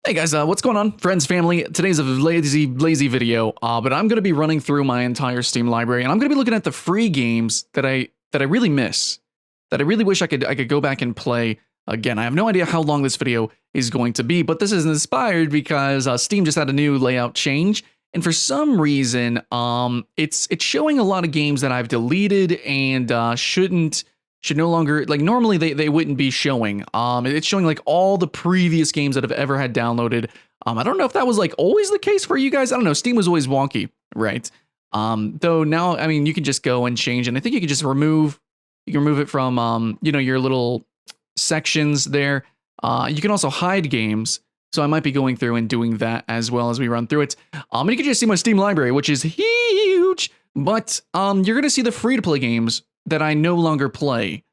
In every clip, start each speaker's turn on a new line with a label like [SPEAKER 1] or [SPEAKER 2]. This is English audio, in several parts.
[SPEAKER 1] Hey guys, what's going on? Friends, family, today's a lazy video, but I'm going to be running through my entire Steam library, and I'm going to be looking at the free games that I really miss, that I really wish I could go back and play again. I have no idea how long this video is going to be, but this is inspired because Steam just had a new layout change, and for some reason, it's showing a lot of games that I've deleted and should no longer, like, normally they wouldn't be showing. It's showing like all the previous games that I've ever had downloaded. I don't know if that was like always the case for you guys. I don't know. Steam was always wonky, right? Though now, I mean, you can just go and change, and I think you can just remove it from your little sections there. You can also hide games. So I might be going through and doing that as well as we run through it. And you can just see my Steam library, which is huge. But you're gonna see the free to play games that I no longer play.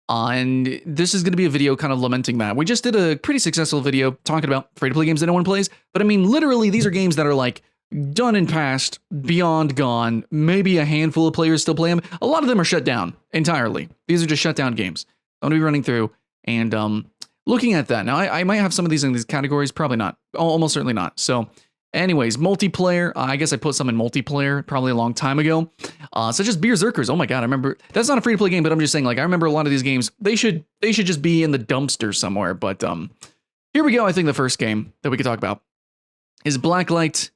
[SPEAKER 1] And this is going to be a video kind of lamenting that. We just did a pretty successful video talking about free-to-play games that no one plays. But I mean, literally, these are games that are like done and past, beyond gone. Maybe a handful of players still play them. A lot of them are shut down entirely. These are just shut down games. I'm going to be running through and looking at that. Now, I might have some of these in these categories. Probably not. Almost certainly not. So anyways, multiplayer. I guess I put some in multiplayer probably a long time ago. Such as Berserkers. Oh my god, I remember. That's not a free-to-play game, but I'm just saying, like, I remember a lot of these games. They should just be in the dumpster somewhere. But here we go. I think the first game that we could talk about is Blacklight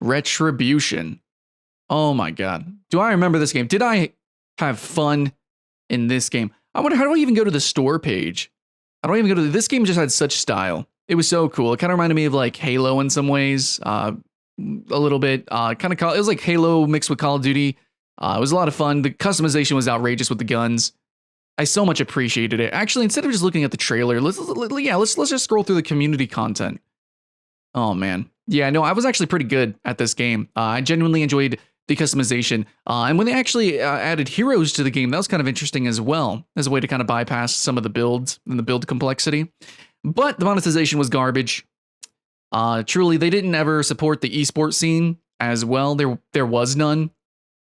[SPEAKER 1] Retribution. Oh my god. Do I remember this game? Did I have fun in this game? I wonder, how do I even go to the store page? How do I even go to this game? Just had such style. It was so cool. It kind of reminded me of like Halo in some ways, a little bit. It was like Halo mixed with Call of Duty. It was a lot of fun. The customization was outrageous with the guns. I so much appreciated it. Actually, instead of just looking at the trailer, let's just scroll through the community content. Oh man, yeah, no, I was actually pretty good at this game. I genuinely enjoyed the customization, and when they actually added heroes to the game, that was kind of interesting as well, as a way to kind of bypass some of the builds and the build complexity. But the monetization was garbage. Truly, they didn't ever support the esports scene as well. There was none,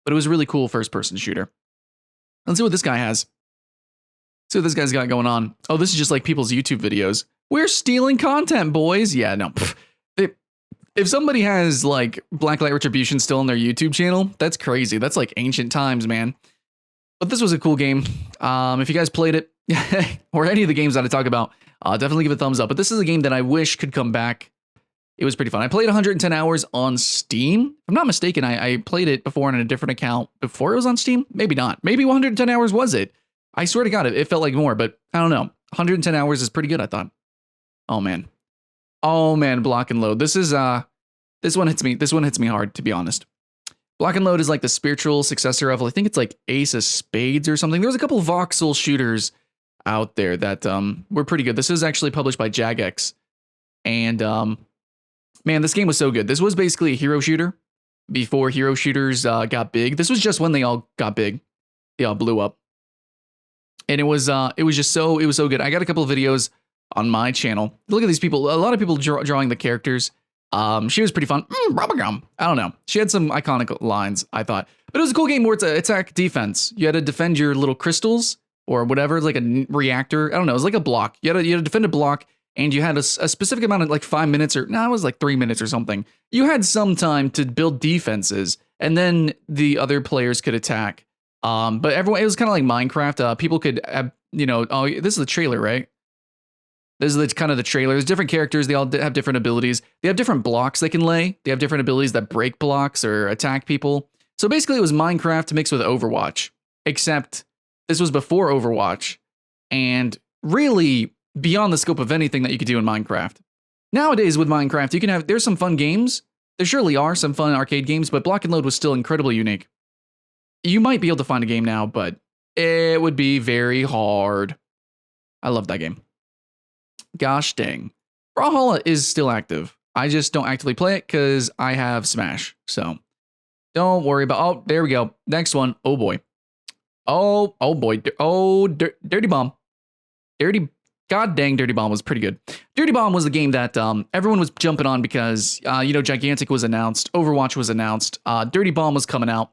[SPEAKER 1] but it was a really cool first-person shooter. Let's see what this guy has. See what this guy's got going on. Oh, this is just like people's YouTube videos. We're stealing content, boys. Yeah, no. If somebody has like Blacklight Retribution still on their YouTube channel, that's crazy. That's like ancient times, man. But this was a cool game. If you guys played it, or any of the games that I talk about, definitely give it a thumbs up. But this is a game that I wish could come back. It was pretty fun. I played 110 hours on Steam. If I'm not mistaken, I played it before on a different account before it was on Steam. Maybe not. Maybe 110 hours was it. I swear to God, it felt like more, but I don't know. 110 hours is pretty good, I thought. Oh man. Oh man, Block and Load. This one hits me. This one hits me hard, to be honest. Block and Load is like the spiritual successor of, I think it's like Ace of Spades or something. There was a couple of voxel shooters out there that were pretty good. This is actually published by Jagex. And man, this game was so good. This was basically a hero shooter before hero shooters got big. This was just when they all got big. They all blew up. And it was so good. I got a couple of videos on my channel. Look at these people. A lot of people drawing the characters. She was pretty fun. Bubblegum. I don't know. She had some iconic lines, I thought. But it was a cool game where it's an attack defense. You had to defend your little crystals or whatever. It's like a reactor. I don't know. It was like a block. You had to defend a block, and you had a specific amount of like 5 minutes it was like 3 minutes or something. You had some time to build defenses, and then the other players could attack. But everyone, it was kind of like Minecraft. People could, oh, this is the trailer, right? This is kind of the trailer. There's different characters. They all have different abilities. They have different blocks they can lay. They have different abilities that break blocks or attack people. So basically it was Minecraft mixed with Overwatch, except this was before Overwatch and really beyond the scope of anything that you could do in Minecraft. Nowadays with Minecraft, there's some fun games. There surely are some fun arcade games, but Block and Load was still incredibly unique. You might be able to find a game now, but it would be very hard. I love that game. Gosh dang. Brawlhalla is still active. I just don't actively play it because I have Smash. So don't worry about. Oh, there we go. Next one. Oh boy. Oh boy. Oh, Dirty Bomb. God dang, Dirty Bomb was pretty good. Dirty Bomb was the game that everyone was jumping on because Gigantic was announced, Overwatch was announced, Dirty Bomb was coming out,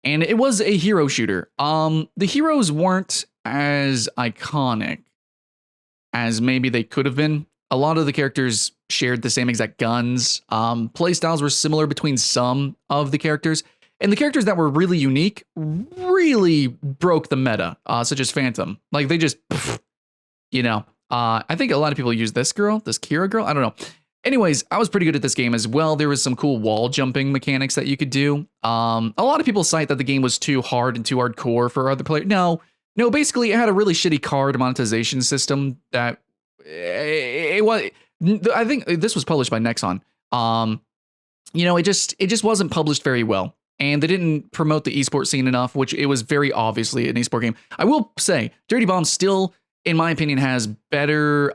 [SPEAKER 1] and it was a hero shooter. The heroes weren't as iconic as maybe they could have been. A lot of the characters shared the same exact guns. Playstyles were similar between some of the characters. And the characters that were really unique really broke the meta, such as Phantom. Like, they just, I think a lot of people use this Kira girl. I don't know. Anyways, I was pretty good at this game as well. There was some cool wall jumping mechanics that you could do. A lot of people cite that the game was too hard and too hardcore for other players. No, basically it had a really shitty card monetization system that it was. I think this was published by Nexon. It just wasn't published very well. And they didn't promote the esports scene enough, which it was very obviously an esport game. I will say, Dirty Bomb still, in my opinion, has better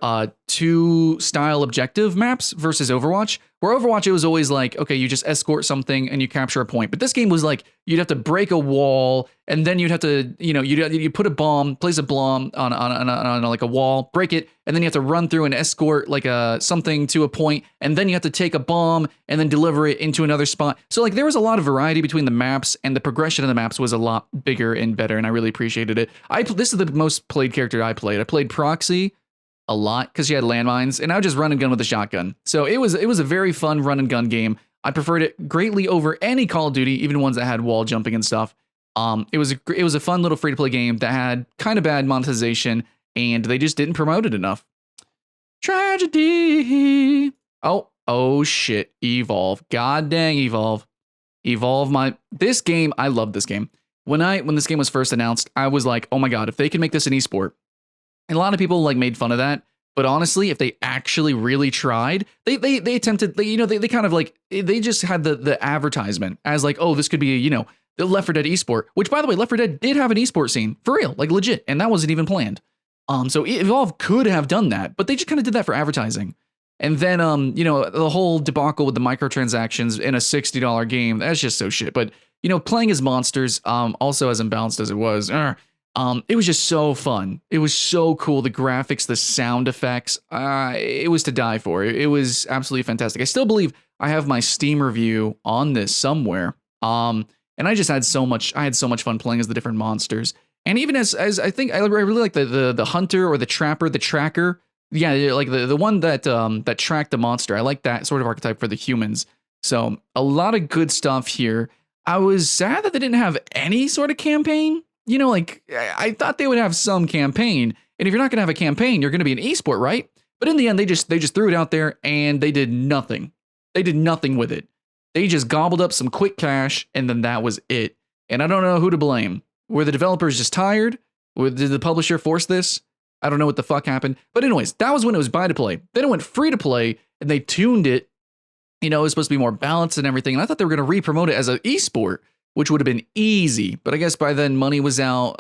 [SPEAKER 1] two-style objective maps versus Overwatch. Where Overwatch, it was always like, okay, you just escort something and you capture a point. But this game was like, you'd have to break a wall, and then you'd have to, you put a bomb, place a bomb on like a wall, break it, and then you have to run through and escort like something to a point, and then you have to take a bomb and then deliver it into another spot. So like there was a lot of variety between the maps, and the progression of the maps was a lot bigger and better, and I really appreciated it. This is the most played character I played. I played Proxy a lot because she had landmines, and I would just run and gun with a shotgun. So it was a very fun run and gun game. I preferred it greatly over any Call of Duty, even ones that had wall jumping and stuff. It was a fun little free to play game that had kind of bad monetization, and they just didn't promote it enough. Tragedy. Oh shit. Evolve. God dang Evolve. This game, I love this game. When this game was first announced, I was like, oh my God, if they can make this an esport. And a lot of people like made fun of that. But honestly, if they actually really tried, they attempted, they kind of like, they just had the advertisement as like, oh, this could be, the Left 4 Dead esport, which by the way, Left 4 Dead did have an esport scene for real, like legit. And that wasn't even planned. So Evolve could have done that, but they just kind of did that for advertising. And then, the whole debacle with the microtransactions in a $60 game, that's just so shit. But, playing as monsters, also as imbalanced as it was, it was just so fun. It was so cool. The graphics, the sound effects, it was to die for. It was absolutely fantastic. I still believe I have my Steam review on this somewhere. And I just had so much fun playing as the different monsters. And even as I think I really like the hunter or the trapper, the tracker. Yeah, like the one that tracked the monster. I like that sort of archetype for the humans. So a lot of good stuff here. I was sad that they didn't have any sort of campaign. I thought they would have some campaign. And if you're not going to have a campaign, you're going to be an esport, right? But in the end, they just threw it out there and they did nothing. They did nothing with it. They just gobbled up some quick cash and then that was it. And I don't know who to blame. Were the developers just tired? Did the publisher force this? I don't know what the fuck happened. But anyways, that was when it was buy to play. Then it went free to play and they tuned it. It was supposed to be more balanced and everything. And I thought they were going to re-promote it as an esport, which would have been easy. But I guess by then money was out.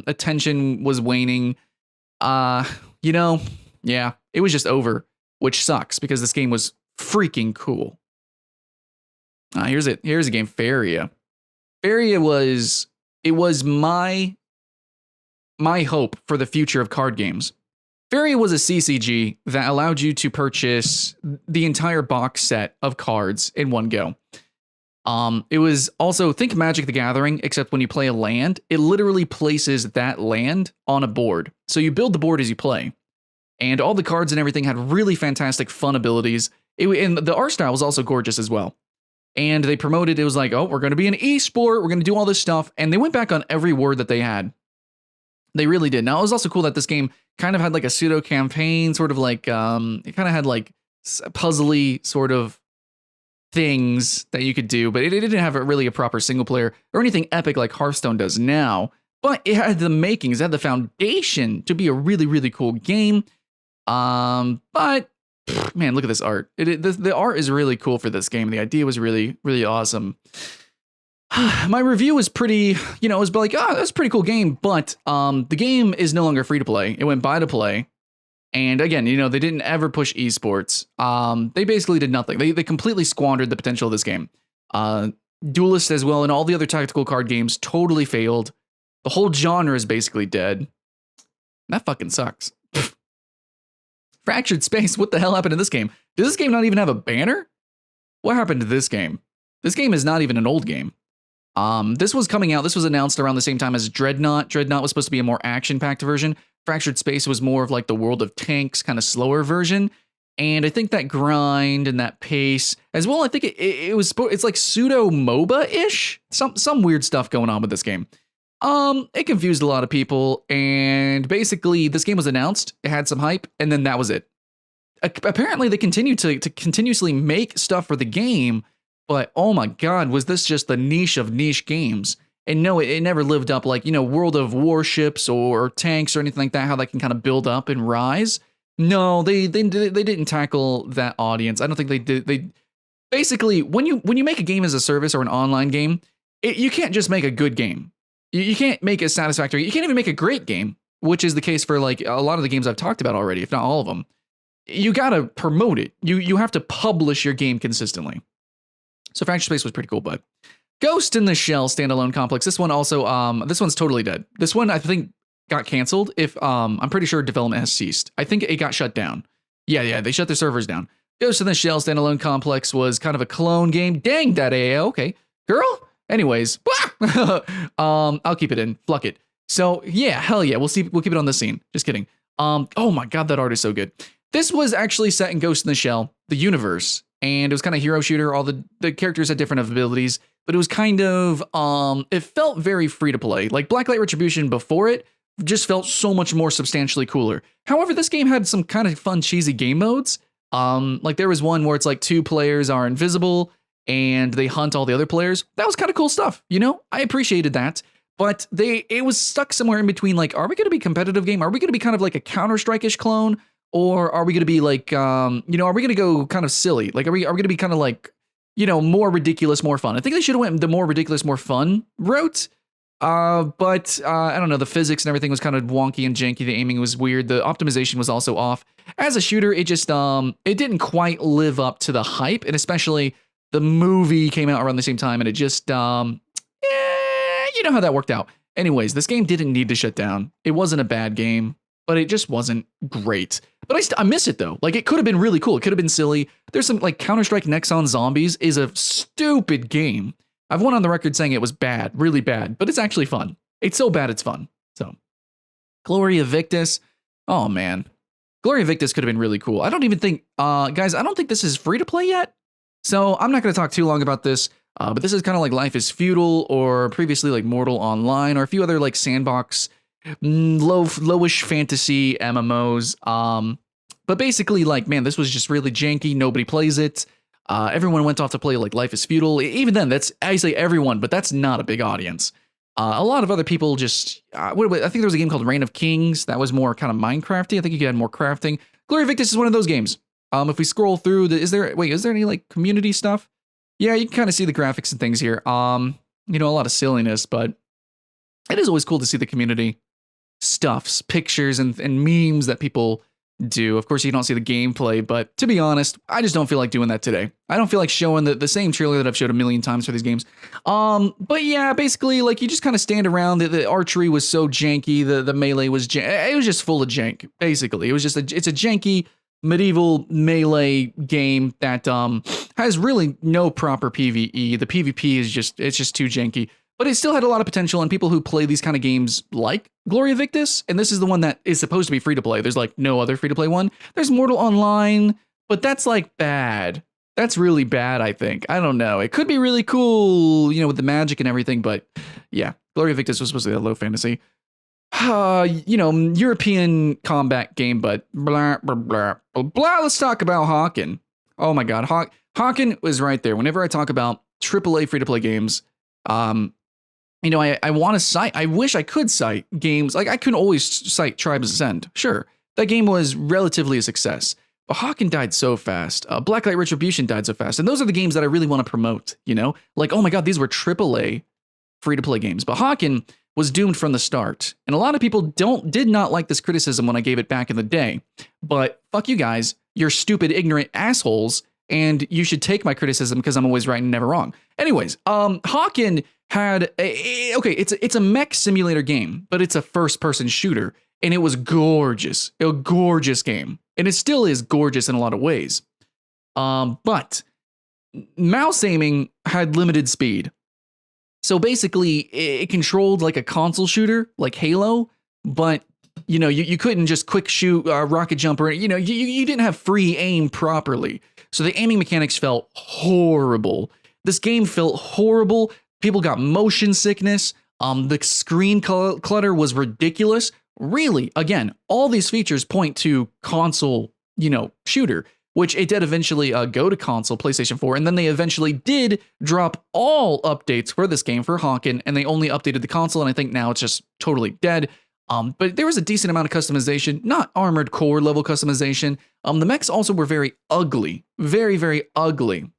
[SPEAKER 1] Attention was waning. Yeah, it was just over, which sucks because this game was freaking cool. Here's a game, Faria. Faria was my hope for the future of card games. Faria was a CCG that allowed you to purchase the entire box set of cards in one go. It was also, think Magic the Gathering, except when you play a land, it literally places that land on a board. So you build the board as you play. And all the cards and everything had really fantastic fun abilities. And the art style was also gorgeous as well. And they promoted, it was like, oh, we're going to be an esport. We're going to do all this stuff. And they went back on every word that they had. They really did. Now, it was also cool that this game kind of had like a pseudo campaign, sort of like, it kind of had like puzzly sort of things that you could do, but it didn't have really a proper single player or anything epic like Hearthstone does now. But it had the makings, it had the foundation to be a really, really cool game. But man, look at this art. The art is really cool for this game. The idea was really, really awesome. My review was pretty, it was like, oh, that's a pretty cool game. But the game is no longer free to play. It went buy to play. And again, they didn't ever push esports. They basically did nothing. They completely squandered the potential of this game. Duelist as well, and all the other tactical card games totally failed. The whole genre is basically dead. That fucking sucks. Fractured Space, what the hell happened to this game? Does this game not even have a banner? What happened to this game? This game is not even an old game. This was coming out, this was announced around the same time as Dreadnought. Dreadnought was supposed to be a more action-packed version. Fractured Space was more of like the World of Tanks, kind of slower version. And I think that grind and that pace as well. I think it's like pseudo MOBA ish. Some weird stuff going on with this game. It confused a lot of people, and basically this game was announced. It had some hype, and then that was it. Apparently, they continued to continuously make stuff for the game, but oh my god, was this just the niche of niche games? And no, it never lived up like, World of Warships or tanks or anything like that, how that can kind of build up and rise. No, they didn't tackle that audience. I don't think they did. They basically, when you make a game as a service or an online game, you can't just make a good game. You can't make it satisfactory. You can't even make a great game, which is the case for like a lot of the games I've talked about already, if not all of them. You gotta promote it. You have to publish your game consistently. So Fractured Space was pretty cool, but Ghost in the Shell standalone complex. This one also, this one's totally dead. This one I think got canceled. I'm pretty sure development has ceased. I think it got shut down. Yeah, they shut their servers down. Ghost in the Shell standalone complex was kind of a clone game. Dang that AO. Okay, girl. Anyways, I'll keep it in. Fluck it. So yeah, hell yeah. We'll keep it on this scene. Just kidding. Oh my god, that art is so good. This was actually set in Ghost in the Shell, the universe, and it was kind of hero shooter. All the characters had different abilities, but it was kind of it felt very free to play. Like Blacklight Retribution before it just felt so much more substantially cooler. However, this game had some kind of fun cheesy game modes. Like there was one where it's like 2 players are invisible and they hunt all the other players. That was kind of cool stuff, I appreciated that. But it was stuck somewhere in between, like, are we going to be competitive game? Are we going to be kind of like a Counter-Strike-ish clone? Or are we going to be like, are we going to go kind of silly? Like, are we going to be kind of like, more ridiculous, more fun? I think they should have went the more ridiculous, more fun route. But I don't know, the physics and everything was kind of wonky and janky. The aiming was weird. The optimization was also off. As a shooter, it just, it didn't quite live up to the hype, and especially the movie came out around the same time, and it just, you know how that worked out. Anyways, this game didn't need to shut down. It wasn't a bad game, but it just wasn't great. But I miss it though. Like, it could have been really cool. It could have been silly. There's some, like, Counter-Strike Nexon Zombies is a stupid game. I've went on the record saying it was bad, really bad, but it's actually fun. It's so bad, it's fun. So, Gloria Victis. Oh man. Gloria Victis could have been really cool. I don't even think, guys, I don't think this is free to play yet. So I'm not going to talk too long about this, but this is kind of like Life is Feudal or previously like Mortal Online or a few other like sandbox, lowish fantasy MMOs. But basically, like, man, this was just really janky. Nobody plays it. Everyone went off to play like Life is Feudal. Even then, I say everyone, but that's not a big audience. A lot of other people just, I think there was a game called Reign of Kings that was more kind of Minecrafty. I think you could add more crafting. Gloria Victis is one of those games. If we scroll through, is there any like community stuff? Yeah, you can kind of see the graphics and things here. A lot of silliness, but it is always cool to see the community stuffs, pictures, and memes that people do. Of course, you don't see the gameplay, but to be honest, I just don't feel like doing that today. I don't feel like showing the same trailer that I've showed a million times for these games. But yeah, basically, like, you just kind of stand around. The archery was so janky. The melee was it was just full of jank. Basically, it was just it's a janky medieval melee game that has really no proper PvE. The PvP is just too janky. But it still had a lot of potential, and people who play these kind of games like Gloria Victis, and this is the one that is supposed to be free to play. There's like no other free to play one. There's Mortal Online, but that's like bad. That's really bad, I think. I don't know. It could be really cool, with the magic and everything, but yeah, Gloria Victis was supposed to be a low fantasy. European combat game, but blah, blah, blah, blah, blah. Let's talk about Hawken. Oh my God. Hawken was right there. Whenever I talk about AAA free to play games, I want to cite, I wish I could cite games, like I can always cite Tribes Ascend. Sure, that game was relatively a success, but Hawken died so fast. Blacklight Retribution died so fast. And those are the games that I really want to promote, like, oh my God, these were AAA free to play games. But Hawken was doomed from the start. And a lot of people did not like this criticism when I gave it back in the day. But fuck you guys, you're stupid, ignorant assholes. And you should take my criticism because I'm always right and never wrong. Anyways, Hawken had it's a mech simulator game, but it's a first-person shooter, and it was gorgeous. A gorgeous game, and it still is gorgeous in a lot of ways. But mouse aiming had limited speed, so basically it controlled like a console shooter, like Halo, but you couldn't just quick shoot, rocket jump, or you didn't have free aim properly. So the aiming mechanics felt horrible. This game felt horrible. People got motion sickness. The screen clutter was ridiculous. Really, again, all these features point to console, shooter, which it did eventually go to console, PlayStation 4, and then they eventually did drop all updates for this game for Hawken, and they only updated the console, and I think now it's just totally dead. But there was a decent amount of customization, not Armored Core level customization. The mechs also were very ugly, very, very ugly.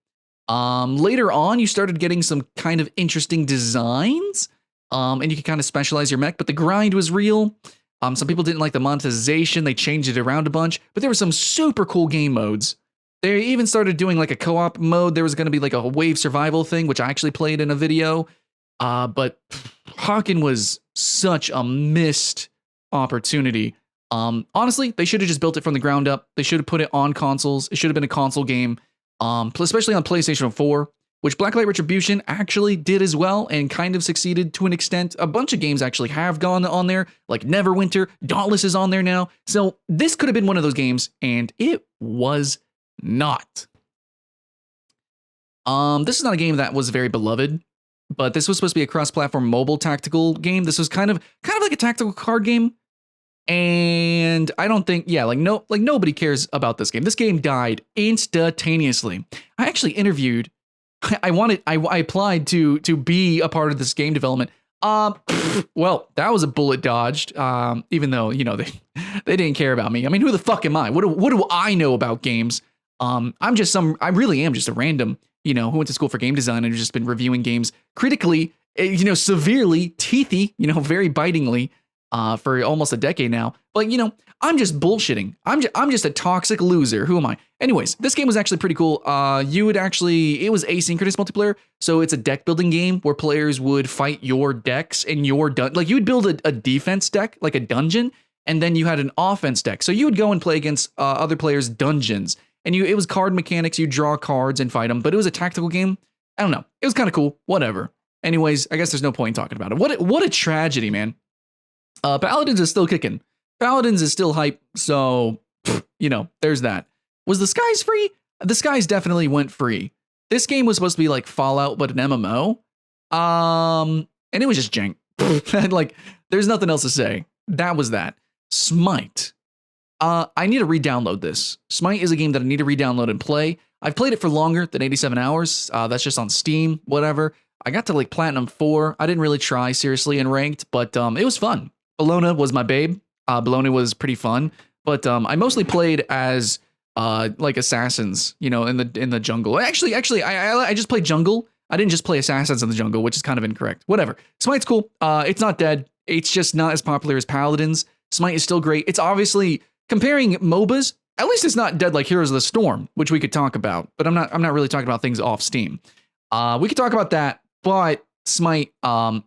[SPEAKER 1] Later on, you started getting some kind of interesting designs, and you could kind of specialize your mech, but the grind was real. Some people didn't like the monetization. They changed it around a bunch, but there were some super cool game modes. They even started doing like a co-op mode. There was going to be like a wave survival thing, which I actually played in a video. But Hawken was such a missed opportunity. Honestly, they should have just built it from the ground up. They should have put it on consoles. It should have been a console game, especially on PlayStation 4. Which Blacklight Retribution actually did as well and kind of succeeded to an extent. A bunch of games actually have gone on there, like Neverwinter, Dauntless is on there now. So this could have been one of those games, and it was not. This is not a game that was very beloved, but this was supposed to be a cross-platform mobile tactical game. This was kind of like a tactical card game. And I don't think, nobody cares about this game. This game died instantaneously. I actually interviewed I applied to be a part of this game development. Well, that was a bullet dodged. Even though, they didn't care about me. I mean, who the fuck am I? What do I know about games? I really am just a random, who went to school for game design and has just been reviewing games critically, severely, teethy, very bitingly, for almost a decade now. But, I'm just bullshitting. I'm just a toxic loser. Who am I? Anyways, this game was actually pretty cool. It was asynchronous multiplayer. So it's a deck building game where players would fight your decks and you would build a defense deck, like a dungeon, and then you had an offense deck. So you would go and play against other players' dungeons. And it was card mechanics. You draw cards and fight them, but it was a tactical game. I don't know. It was kind of cool. Whatever. Anyways, I guess there's no point in talking about it. What a tragedy, man. Paladins is still kicking. Paladins is still hype, so, there's that. Was the Skies free? The Skies definitely went free. This game was supposed to be like Fallout, but an MMO. And it was just jank. There's nothing else to say. That was that. Smite. I need to re-download this. Smite is a game that I need to re-download and play. I've played it for longer than 87 hours. That's just on Steam, whatever. I got to Platinum 4. I didn't really try seriously in ranked, but it was fun. Bologna was my babe. Bologna was pretty fun, but I mostly played as assassins, in the jungle. Actually, I just played jungle. I didn't just play assassins in the jungle, which is kind of incorrect. Whatever. Smite's cool. It's not dead. It's just not as popular as Paladins. Smite is still great. It's obviously comparing MOBAs. At least it's not dead like Heroes of the Storm, which we could talk about. But I'm not really talking about things off Steam. We could talk about that, but Smite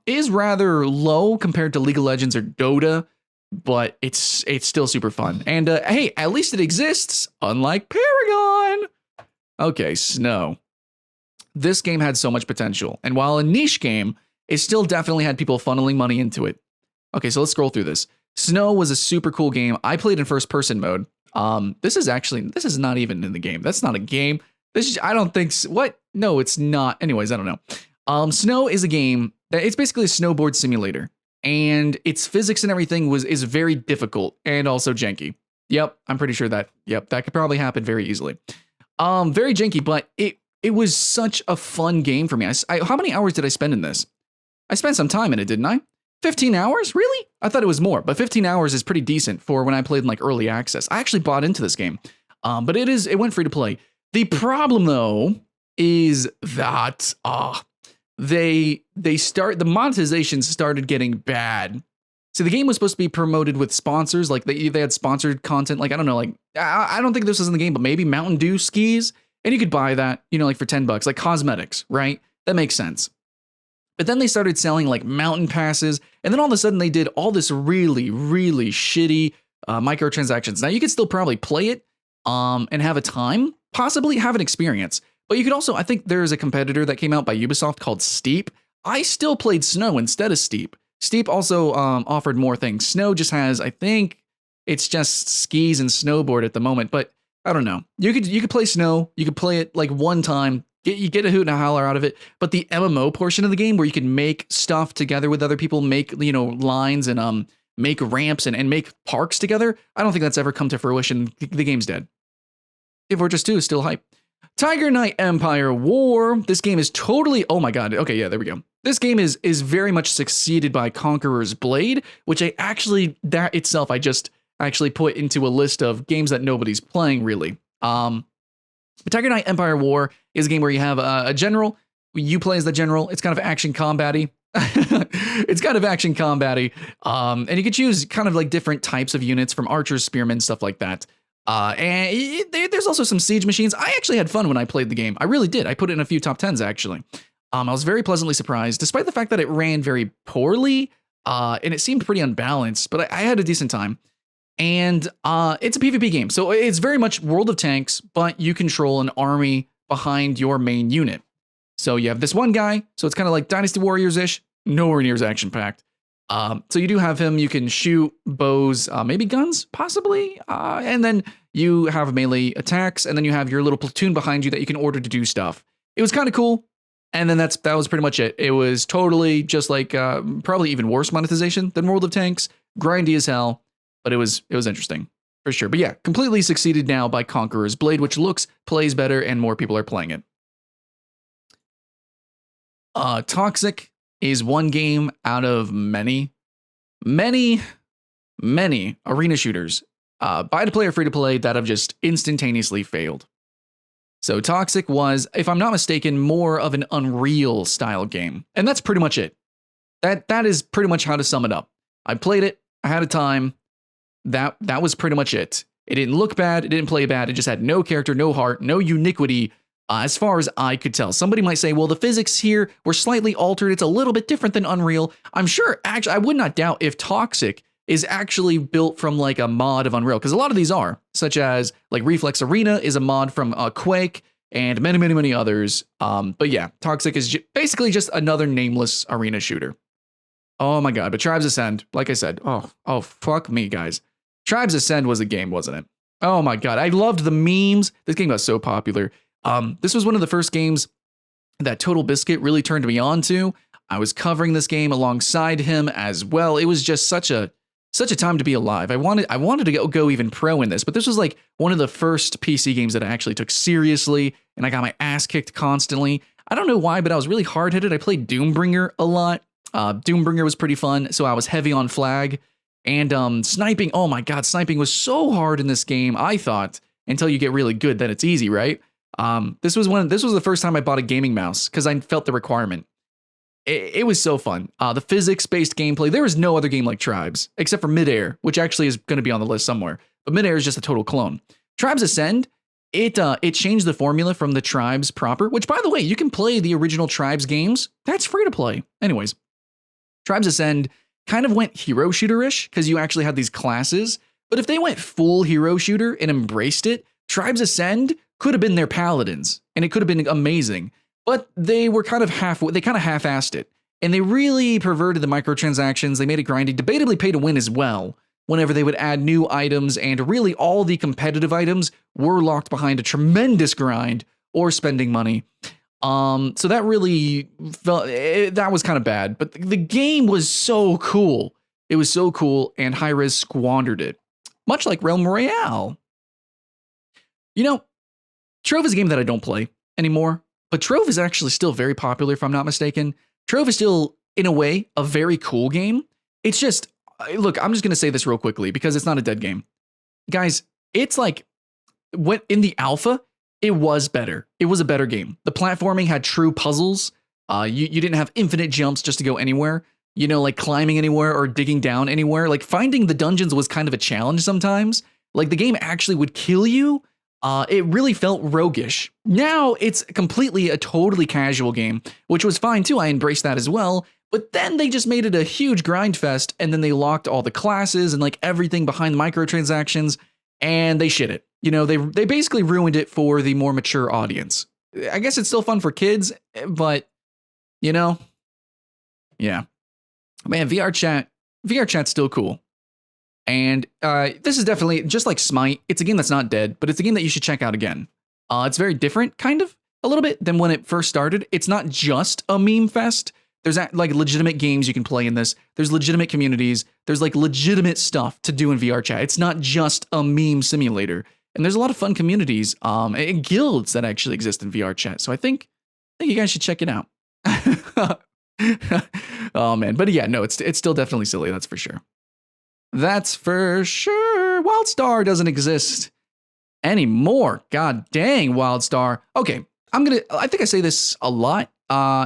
[SPEAKER 1] is rather low compared to League of Legends or Dota. But it's still super fun. And hey, at least it exists, unlike Paragon. Okay, Snow. This game had so much potential. And while a niche game, it still definitely had people funneling money into it. Okay, so let's scroll through this. Snow was a super cool game. I played in first person mode. This is not even in the game. That's not a game. I don't think, what? No, it's not. Anyways, I don't know. Snow is a game that it's basically a snowboard simulator. And its physics and everything is very difficult and also janky. Yep, I'm pretty sure that could probably happen very easily. Very janky, but it was such a fun game for me. How many hours did I spend in this? I spent some time in it, didn't I? 15 hours? Really? I thought it was more, but 15 hours is pretty decent for when I played in early access. I actually bought into this game, but it went free to play. The problem though is that the monetization started getting bad. So the game was supposed to be promoted with sponsors, they had sponsored content, I don't know, I don't think this was in the game, but maybe Mountain Dew skis, and you could buy that, for $10, like cosmetics, right? That makes sense. But then they started selling mountain passes, and then all of a sudden they did all this really, really shitty microtransactions. Now you could still probably play it and have a time, possibly have an experience. But you could also, I think there's a competitor that came out by Ubisoft called Steep. I still played Snow instead of Steep. Steep also offered more things. Snow just has, I think, It's just skis and snowboard at the moment, but I don't know. You could play snow. You could play it like one time. You get a hoot and a holler out of it. But the MMO portion of the game where you can make stuff together with other people, make lines and make ramps and make parks together. I don't think that's ever come to fruition. The game's dead. Team Fortress 2 is still hype. Tiger Knight Empire War. This game is totally, oh my god. Okay, yeah, there we go. This game is very much succeeded by Conqueror's Blade, which that itself I just actually put into a list of games that nobody's playing really. Tiger Knight Empire War is a game where you have a general. You play as the general. It's kind of action combat-y. It's kind of action combat-y. And you can choose kind of like different types of units from archers, spearmen, stuff like that. And there's also some siege machines. I actually had fun when I played the game. I really did. I put it in a few top 10s actually. I was very pleasantly surprised, despite the fact that it ran very poorly, and it seemed pretty unbalanced, but I had a decent time. And it's a PvP game, so it's very much World of Tanks, but you control an army behind your main unit. So you have this one guy, so it's kind of like Dynasty Warriors-ish, nowhere near as action-packed. So you do have him, you can shoot bows, maybe guns, possibly, and then you have melee attacks, and then you have your little platoon behind you that you can order to do stuff. It was kind of cool. And then that was pretty much it. It was totally just like probably even worse monetization than World of Tanks, grindy as hell, but it was interesting for sure. But yeah, completely succeeded now by Conqueror's Blade, which plays better, and more people are playing it. Toxic is one game out of many arena shooters, buy to play or free to play, that have just instantaneously failed. So Toxic was, if I'm not mistaken, more of an Unreal style game. And that's pretty much it. That is pretty much how to sum it up. I played it, I had a time. That was pretty much it. It didn't look bad, it didn't play bad, it just had no character, no heart, no uniquity, as far as I could tell. Somebody might say, well, the physics here were slightly altered, it's a little bit different than Unreal. I'm sure, actually, I would not doubt if Toxic is actually built from like a mod of Unreal, because a lot of these are, such as like Reflex Arena is a mod from Quake, and many others. But yeah, Toxic is basically just another nameless arena shooter. Oh my god, but Tribes Ascend, like I said, oh fuck me, guys. Tribes Ascend was a game, wasn't it? Oh my god, I loved the memes. This game was so popular. This was one of the first games that Total Biscuit really turned me on to. I was covering this game alongside him as well. It was just such a time to be alive. I wanted to go even pro in this, but this was like one of the first PC games that I actually took seriously, and I got my ass kicked constantly. I don't know why, but I was really hard-headed. I played Doombringer a lot. Doombringer was pretty fun, so I was heavy on flag. And sniping, oh my god, sniping was so hard in this game, I thought, until you get really good, then it's easy, right? This was the first time I bought a gaming mouse, because I felt the requirement. It was so fun. The physics-based gameplay, there is no other game like Tribes, except for Midair, which actually is going to be on the list somewhere. But Midair is just a total clone. Tribes Ascend, it changed the formula from the Tribes proper, which, by the way, you can play the original Tribes games. That's free to play. Anyways, Tribes Ascend kind of went hero shooter-ish, because you actually had these classes. But if they went full hero shooter and embraced it, Tribes Ascend could have been their paladins, and it could have been amazing. But they were kind of half-assed it. And they really perverted the microtransactions. They made it grindy, debatably pay to win as well, whenever they would add new items, and really all the competitive items were locked behind a tremendous grind or spending money. So that really felt, that was kind of bad. But the game was so cool. It was so cool, and Hi-Rez squandered it. Much like Realm Royale. You know, Trove is a game that I don't play anymore. But Trove is actually still very popular, if I'm not mistaken. Trove is still, in a way, a very cool game. It's just, look, I'm just going to say this real quickly, because it's not a dead game. Guys, it's like, in the alpha, it was better. It was a better game. The platforming had true puzzles. You didn't have infinite jumps just to go anywhere. You know, like climbing anywhere or digging down anywhere. Like finding the dungeons was kind of a challenge sometimes. Like the game actually would kill you. It really felt roguish. Now it's completely a totally casual game, which was fine too. I embraced that as well. But then they just made it a huge grind fest, and then they locked all the classes and like everything behind the microtransactions, and they shit it. You know, they basically ruined it for the more mature audience. I guess it's still fun for kids, but you know, yeah, man, VR chat's still cool. And this is definitely, just like Smite, it's a game that's not dead, but it's a game that you should check out again. It's very different, kind of, a little bit, than when it first started. It's not just a meme fest. There's like legitimate games you can play in this. There's legitimate communities. There's like legitimate stuff to do in VR chat. It's not just a meme simulator. And there's a lot of fun communities and guilds that actually exist in VR chat. So I think you guys should check it out. Oh man, but yeah, no, it's still definitely silly. That's for sure. That's for sure. WildStar doesn't exist anymore. God dang, WildStar. Okay, I think I say this a lot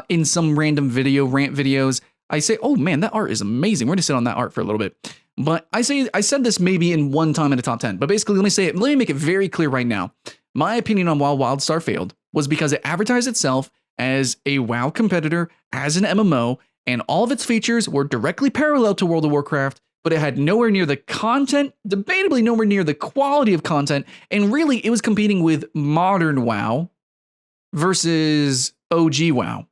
[SPEAKER 1] in some random rant videos. I say, oh man, that art is amazing. We're gonna sit on that art for a little bit. But I said this maybe in one time in a top 10, but basically let me make it very clear right now. My opinion on why WildStar failed was because it advertised itself as a WoW competitor, as an MMO, and all of its features were directly parallel to World of Warcraft, but it had nowhere near the content, debatably nowhere near the quality of content, and really it was competing with modern WoW versus OG WoW.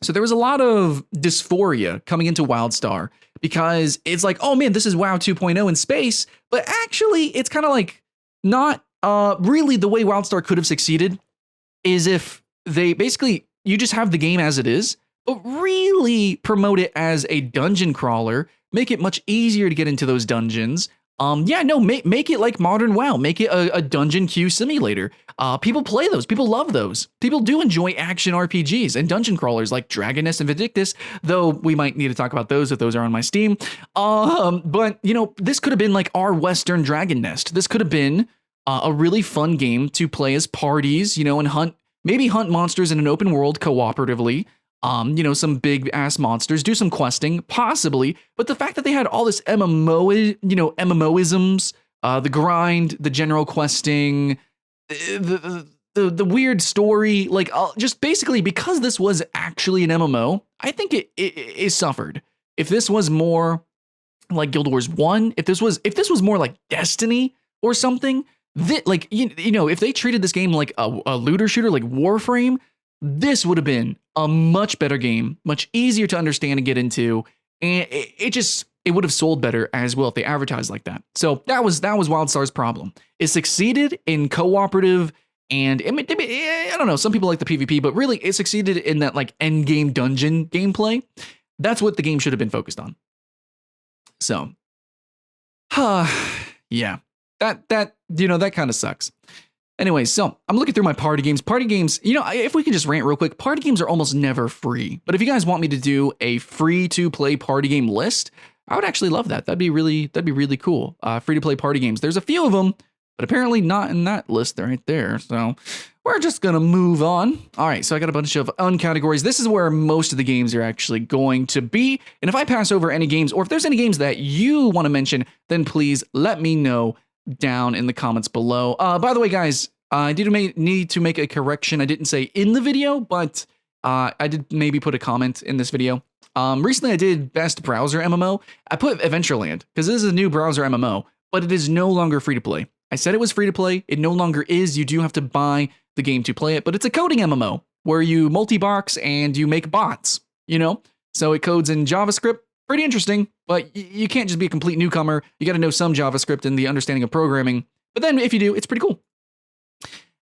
[SPEAKER 1] So there was a lot of dysphoria coming into WildStar because it's like, oh man, this is WoW 2.0 in space, but actually it's kind of like not really the way WildStar could have succeeded is if they basically, you just have the game as it is, but really promote it as a dungeon crawler, make it much easier to get into those dungeons. Make it like modern WoW, make it a dungeon queue simulator. People play those, people love those. People do enjoy action RPGs and dungeon crawlers like Dragoness and Vindictus, though we might need to talk about those if those are on my Steam. But you know, this could have been like our Western Dragon Nest. This could have been a really fun game to play as parties, you know, and maybe hunt monsters in an open world cooperatively. You know, some big ass monsters, do some questing, possibly. But the fact that they had all this MMOisms, the grind, the general questing, the weird story, like just basically because this was actually an MMO, I think it suffered. If this was more like Guild Wars 1, if this was more like Destiny or something, like you know, if they treated this game like a looter shooter like Warframe, this would have been a much better game, much easier to understand and get into, and it would have sold better as well if they advertised like that. So that was WildStar's problem. It succeeded in cooperative, and I don't know, some people like the PvP, but really it succeeded in that like end game dungeon gameplay. That's what the game should have been focused on. So, yeah, that you know, that kind of sucks. Anyway, so I'm looking through my party games. Party games, you know, if we can just rant real quick, party games are almost never free. But if you guys want me to do a free to play party game list, I would actually love that. That'd be really cool. Free to play party games. There's a few of them, but apparently not in that list right there. So we're just gonna move on. All right, so I got a bunch of uncategories. This is where most of the games are actually going to be. And if I pass over any games, or if there's any games that you want to mention, then please let me know down in the comments below. By the way, guys, I did need to make a correction. I didn't say in the video, but I did maybe put a comment in this video. Recently, I did best browser MMO. I put Adventureland because this is a new browser MMO, but it is no longer free to play. I said it was free to play. It no longer is. You do have to buy the game to play it, but it's a coding MMO where you multi-box and you make bots, you know? So it codes in JavaScript. Pretty interesting, but you can't just be a complete newcomer. You got to know some JavaScript and the understanding of programming. But then if you do, it's pretty cool.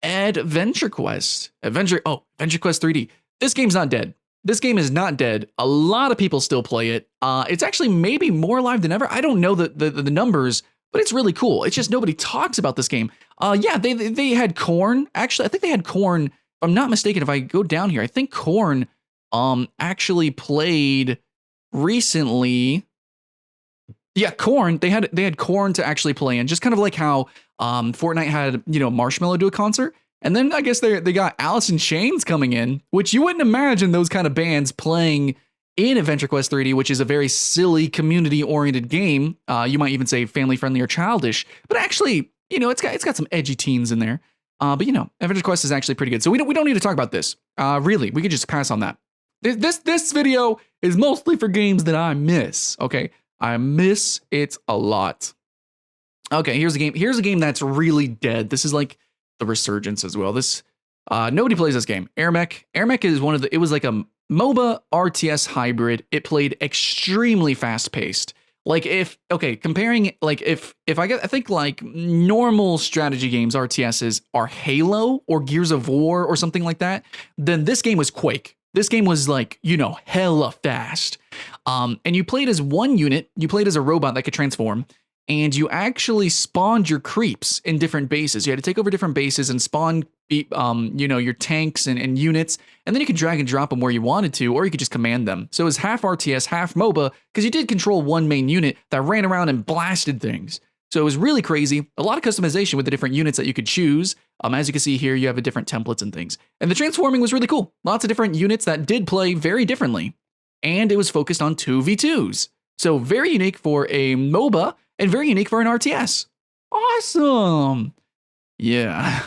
[SPEAKER 1] Adventure Quest 3D. This game's not dead. This game is not dead. A lot of people still play it. It's actually maybe more alive than ever. I don't know the numbers, but it's really cool. It's just nobody talks about this game. Yeah, they had Korn. Actually, I think they had Korn. If I'm not mistaken, if I go down here, I think Korn actually played recently. Yeah, Korn. They had Korn to actually play in, just kind of like how Fortnite had, you know, Marshmello do a concert. And then I guess they got Alice in Chains coming in, which you wouldn't imagine those kind of bands playing in Adventure Quest 3D, which is a very silly community-oriented game. You might even say family-friendly or childish, but actually, you know, it's got some edgy teens in there. But you know, Adventure Quest is actually pretty good. So we don't need to talk about this. Really, we could just pass on that. This video is mostly for games that I miss. Okay, I miss it a lot. Okay, here's a game. Here's a game that's really dead. This is like the resurgence as well. This nobody plays this game. Airmech. Airmech is it was like a MOBA RTS hybrid. It played extremely fast paced. Like comparing like I think like normal strategy games RTSs are Halo or Gears of War or something like that, then this game was Quake. This game was like, hella fast. And you played as one unit, you played as a robot that could transform, and you actually spawned your creeps in different bases. You had to take over different bases and spawn your tanks and units, and then you could drag and drop them where you wanted to, or you could just command them. So it was half RTS, half MOBA, because you did control one main unit that ran around and blasted things. So it was really crazy. A lot of customization with the different units that you could choose. As you can see here, you have a different templates and things. And the transforming was really cool. Lots of different units that did play very differently. And it was focused on 2v2s. So very unique for a MOBA and very unique for an RTS. Awesome. Yeah.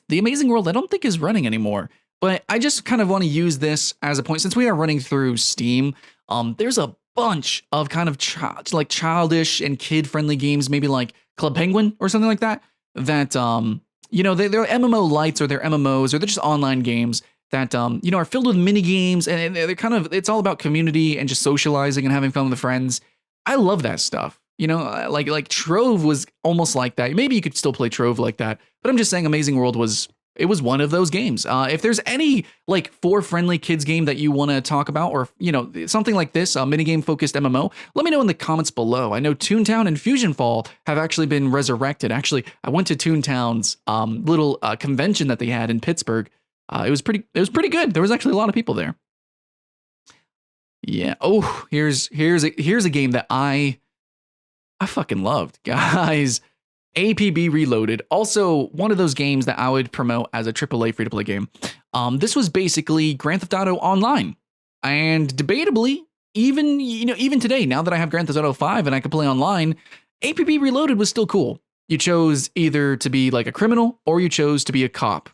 [SPEAKER 1] The Amazing World, I don't think is running anymore, but I just kind of want to use this as a point. Since we are running through Steam, there's a bunch of kind of childish and kid-friendly games, maybe like Club Penguin or something like that, that, they're MMO lights or they're MMOs or they're just online games that, are filled with mini games, and they're kind of, it's all about community and just socializing and having fun with friends. I love that stuff. Like Trove was almost like that. Maybe you could still play Trove like that, but I'm just saying Amazing World was one of those games. If there's any like for friendly kids game that you want to talk about, or something like this, a minigame focused MMO, let me know in the comments below. I know Toontown and Fusion Fall have actually been resurrected. Actually, I went to Toontown's little convention that they had in Pittsburgh. It was pretty good. There was actually a lot of people there. Yeah. Oh, here's a game that I fucking loved, guys. APB Reloaded. Also, one of those games that I would promote as a AAA free-to-play game. This was basically Grand Theft Auto Online. And debatably, even today, now that I have Grand Theft Auto 5 and I can play online, APB Reloaded was still cool. You chose either to be like a criminal or you chose to be a cop.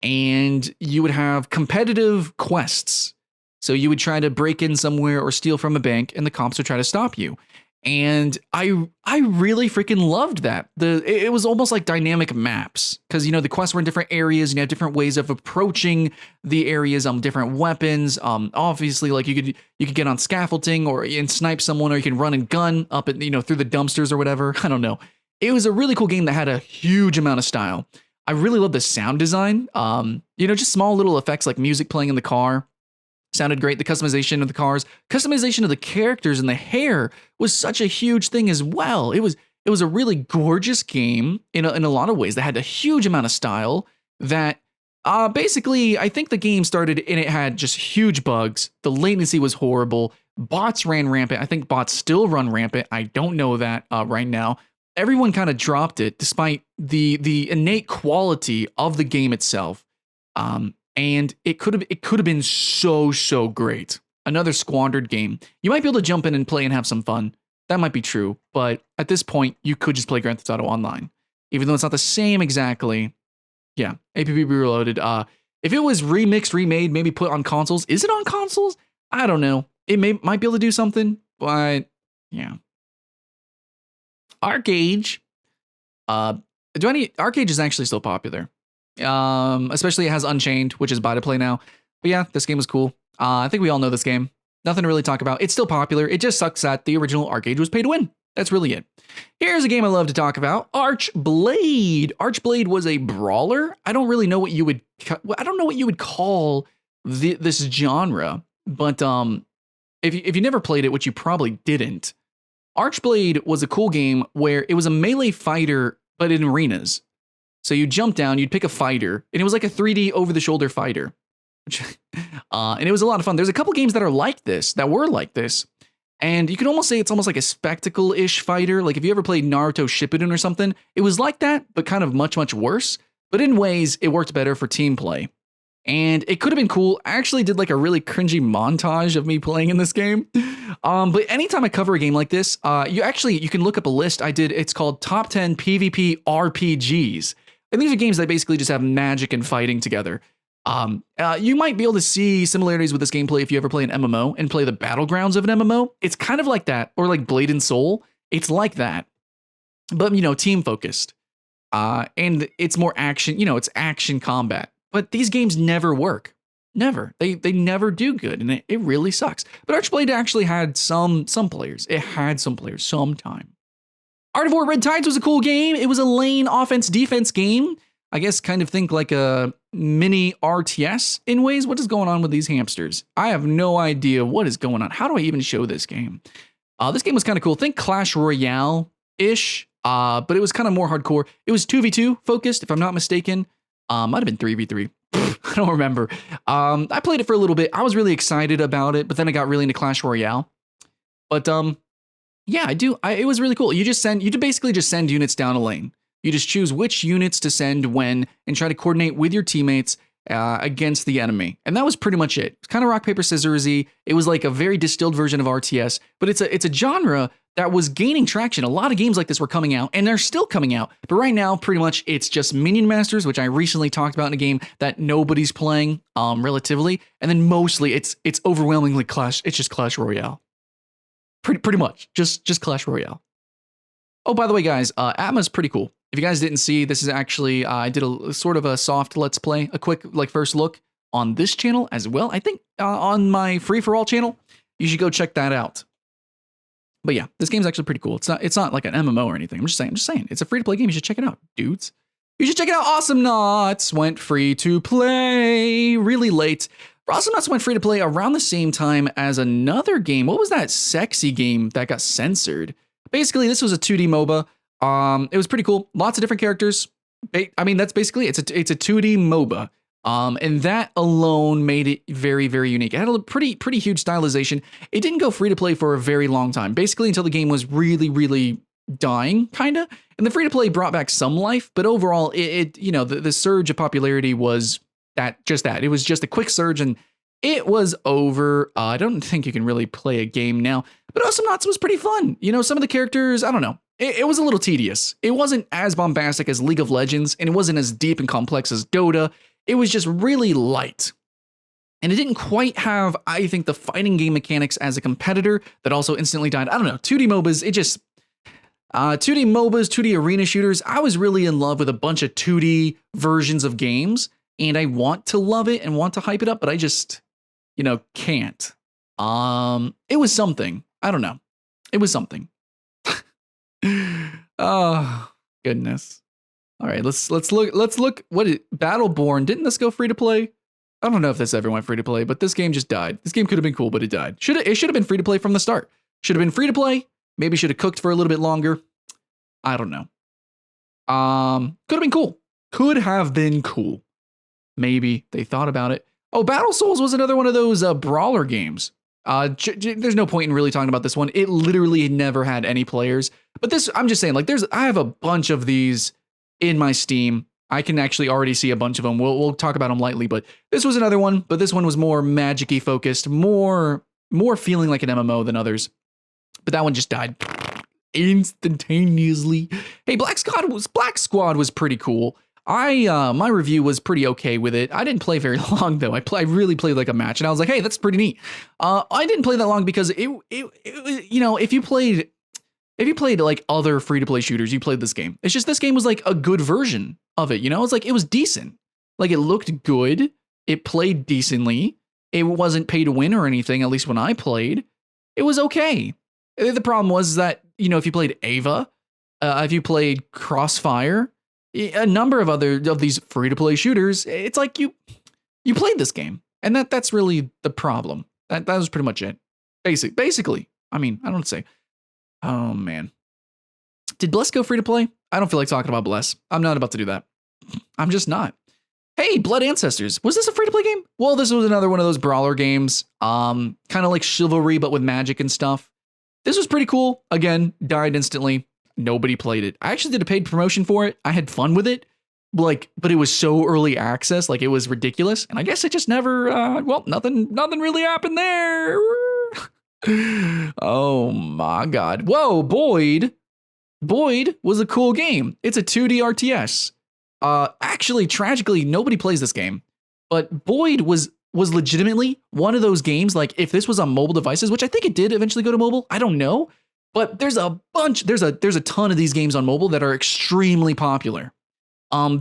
[SPEAKER 1] And you would have competitive quests. So you would try to break in somewhere or steal from a bank, and the cops would try to stop you. And I really freaking loved that. It was almost like dynamic maps, because the quests were in different areas and you had different ways of approaching the areas, different weapons. Obviously, like you could get on scaffolding or and snipe someone, or you can run and gun up at through the dumpsters or whatever. I don't know. It was a really cool game that had a huge amount of style. I really love the sound design. Just small little effects like music playing in the car. Sounded great. The customization of the cars, customization of the characters, and the hair was such a huge thing as well. It was a really gorgeous game in a lot of ways that had a huge amount of style that basically I think the game started and it had just huge bugs. The latency was horrible. Bots ran rampant. I think bots still run rampant. I don't know that right now. Everyone kind of dropped it despite the innate quality of the game itself. And it could have been so great. Another squandered game. You might be able to jump in and play and have some fun. That might be true, but at this point, you could just play Grand Theft Auto Online, even though it's not the same exactly. Yeah, APB Reloaded. If it was remixed, remade, maybe put on consoles. Is it on consoles? I don't know. It might be able to do something, but yeah. Arcade. Arcade is actually still popular. Especially it has Unchained, which is buy to play now. But yeah, this game was cool. I think we all know this game. Nothing to really talk about. It's still popular. It just sucks that the original Arcade was pay to win. That's really it. Here's a game I love to talk about. Archblade. Archblade was a brawler. I don't really know what you would call this genre, but if you never played it, which you probably didn't, Archblade was a cool game where it was a melee fighter, but in arenas. So you jump down, you'd pick a fighter, and it was like a 3D over-the-shoulder fighter. And it was a lot of fun. There's a couple games that were like this, and you could almost say it's almost like a spectacle-ish fighter. Like if you ever played Naruto Shippuden or something, it was like that, but kind of much, much worse. But in ways, it worked better for team play. And it could have been cool. I actually did like a really cringy montage of me playing in this game. But anytime I cover a game like this, you can look up a list I did. It's called Top 10 PvP RPGs. And these are games that basically just have magic and fighting together. You might be able to see similarities with this gameplay if you ever play an MMO and play the battlegrounds of an MMO. It's kind of like that, or like Blade and Soul. It's like that, but team focused. And it's more action. It's action combat. But these games never work. Never. They never do good, and it really sucks. But Archblade actually had some players. It had some players sometime. Art of War Red Tides was a cool game. It was a lane offense defense game. I guess kind of think like a mini RTS in ways. What is going on with these hamsters? I have no idea what is going on. How do I even show this game? This game was kind of cool. Think Clash Royale-ish, but it was kind of more hardcore. It was 2v2 focused, if I'm not mistaken. Might have been 3v3. I don't remember. I played it for a little bit. I was really excited about it, but then I got really into Clash Royale. But yeah, it was really cool. You basically just send units down a lane. You just choose which units to send when and try to coordinate with your teammates against the enemy. And that was pretty much it. It's kind of rock, paper, scissors-y. It was like a very distilled version of RTS, but it's a genre that was gaining traction. A lot of games like this were coming out, and they're still coming out. But right now, pretty much, it's just Minion Masters, which I recently talked about in a game that nobody's playing relatively. And then mostly, it's overwhelmingly It's just Clash Royale. Pretty much, just Clash Royale. Oh, by the way, guys, Atma's pretty cool. If you guys didn't see, this is actually, I did a sort of a soft let's play, a quick first look on this channel as well. I think on my free-for-all channel, you should go check that out. But yeah, this game's actually pretty cool. It's not like an MMO or anything. I'm just saying, it's a free-to-play game. You should check it out, dudes. You should check it out. Awesome Knots went free to play really late. Awesome Knots went free to play around the same time as another game. What was that sexy game that got censored? Basically, this was a 2D MOBA. It was pretty cool. Lots of different characters. I mean, that's basically it's a 2D MOBA. And that alone made it very, very unique. It had a pretty huge stylization. It didn't go free to play for a very long time, basically until the game was really, really dying, kind of. And the free to play brought back some life, but overall, the surge of popularity was that. It was just a quick surge, and it was over. I don't think you can really play a game now, but Awesome Knots was pretty fun. Some of the characters, I don't know. It was a little tedious. It wasn't as bombastic as League of Legends, and it wasn't as deep and complex as Dota. It was just really light. And it didn't quite have, I think, the fighting game mechanics as a competitor that also instantly died. I don't know, 2D MOBAs, 2D MOBAs, 2D arena shooters. I was really in love with a bunch of 2D versions of games, and I want to love it and want to hype it up, but I just, can't. It was something. I don't know. It was something. Oh, goodness. All right, let's look. What is Battleborn? Didn't this go free to play? I don't know if this ever went free to play, but this game just died. This game could have been cool, but it died. It should have been free to play from the start. Should have been free to play. Maybe should have cooked for a little bit longer. I don't know. Could have been cool. Could have been cool. Maybe they thought about it. Oh, Battle Souls was another one of those brawler games. There's no point in really talking about this one. It literally never had any players. But this, I'm just saying, I have a bunch of these in my Steam. I can actually already see a bunch of them. We'll talk about them lightly, but this was another one. But this one was more magic-y focused, more feeling like an MMO than others. But that one just died instantaneously. Hey, Black Squad was pretty cool. My review was pretty okay with it. I didn't play very long though. I really played like a match, and I was like, hey, that's pretty neat. I didn't play that long because it if you played like other free to play shooters, you played this game. It's just this game was like a good version of it. It's like it was decent. Like it looked good. It played decently. It wasn't pay to win or anything. At least when I played, it was okay. The problem was that if you played Ava, if you played Crossfire, a number of these free to play shooters, it's like you played this game, and that's really the problem. That was pretty much it. Basically, I mean, I don't say. Oh man, did Bless go free to play? I don't feel like talking about Bless. I'm not about to do that. I'm just not. Hey, Blood Ancestors, was this a free to play game? Well, this was another one of those brawler games, kind of like Chivalry but with magic and stuff. This was pretty cool. Again, died instantly. Nobody played it. I actually did a paid promotion for it. I had fun with it, but it was so early access, like it was ridiculous. And I guess it just never. Nothing really happened there. Oh my God! Whoa, Boyd was a cool game. It's a 2D RTS. Actually, tragically, nobody plays this game, but Boyd was legitimately one of those games. Like if this was on mobile devices, which I think it did eventually go to mobile. I don't know. But there's a ton of these games on mobile that are extremely popular.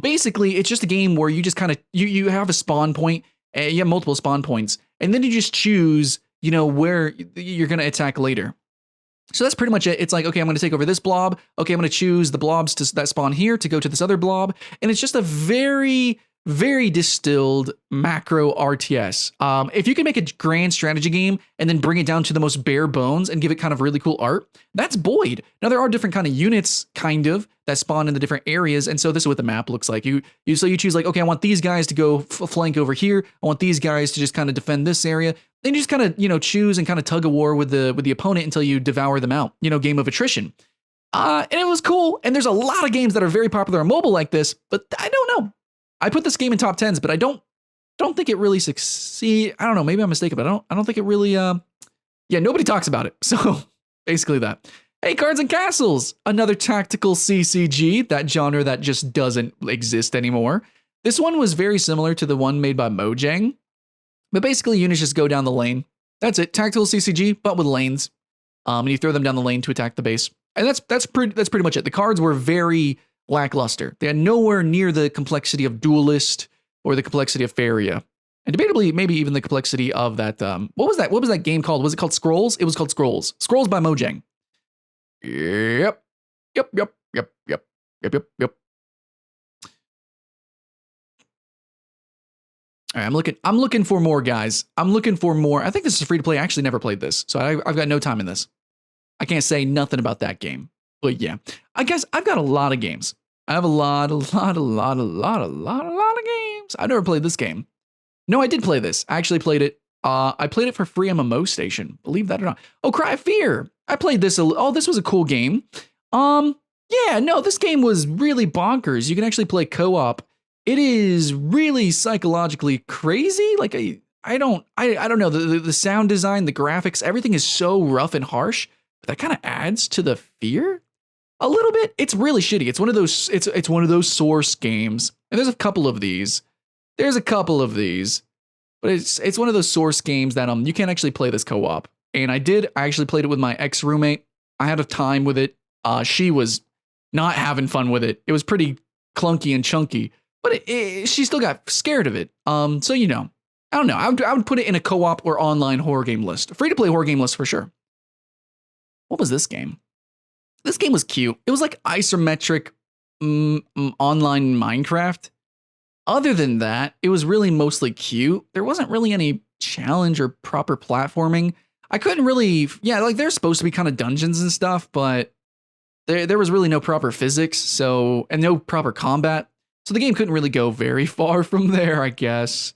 [SPEAKER 1] Basically, it's just a game where you just kind of you have a spawn point And you have multiple spawn points, and then you just choose, where you're going to attack later. So that's pretty much it. It's like, okay, I'm going to take over this blob. Okay, I'm going to choose the blobs that spawn here to go to this other blob. And it's just a very, very distilled macro RTS. If you can make a grand strategy game and then bring it down to the most bare bones and give it kind of really cool art, that's Boyd. Now there are different kind of units that spawn in the different areas. And so this is what the map looks like. You choose like, okay, I want these guys to go flank over here. I want these guys to just kind of defend this area. Then you just kind of, choose and kind of tug a war with the opponent until you devour them out, game of attrition. And it was cool. And there's a lot of games that are very popular on mobile like this, but I don't know. I put this game in top 10s, but I don't think it really succeed. I don't know. Maybe I'm mistaken, but I don't think it really, nobody talks about it. So basically that. Hey, Cards and Castles, another tactical CCG, that genre that just doesn't exist anymore. This one was very similar to the one made by Mojang, but basically units just go down the lane. That's it. Tactical CCG, but with lanes. And you throw them down the lane to attack the base. And that's pretty much it. The cards were very lackluster. They had nowhere near the complexity of Duelist or the complexity of Faria. And debatably, maybe even the complexity of that. What was that game called? Was it called Scrolls? It was called Scrolls. Scrolls by Mojang. Yep. All right, I'm looking for more, guys. I'm looking for more. I think this is free to play. I actually never played this, so I've got no time in this. I can't say nothing about that game. But yeah, I guess I've got a lot of games. I have a lot of games. I've never played this game. No, I did play this. I actually played it. I played it for free MMO Station. Believe that or not. Oh, Cry of Fear. I played this. This was a cool game. Yeah, no, this game was really bonkers. You can actually play co-op. It is really psychologically crazy. Like I don't know. The sound design, the graphics, everything is so rough and harsh. But that kind of adds to the fear a little bit. It's really shitty. It's one of those. It's one of those Source games, and there's a couple of these. But it's one of those Source games that you can't actually play this co-op. And I actually played it with my ex-roommate. I had a time with it. She was not having fun with it. It was pretty clunky and chunky, but she still got scared of it. So I don't know. I would put it in a co-op or online horror game list, free to play horror game list for sure. What was this game? This game was cute. It was like isometric online Minecraft. Other than that, it was really mostly cute. There wasn't really any challenge or proper platforming. I couldn't really, there's supposed to be kind of dungeons and stuff, but there was really no proper physics, and no proper combat. So the game couldn't really go very far from there, I guess.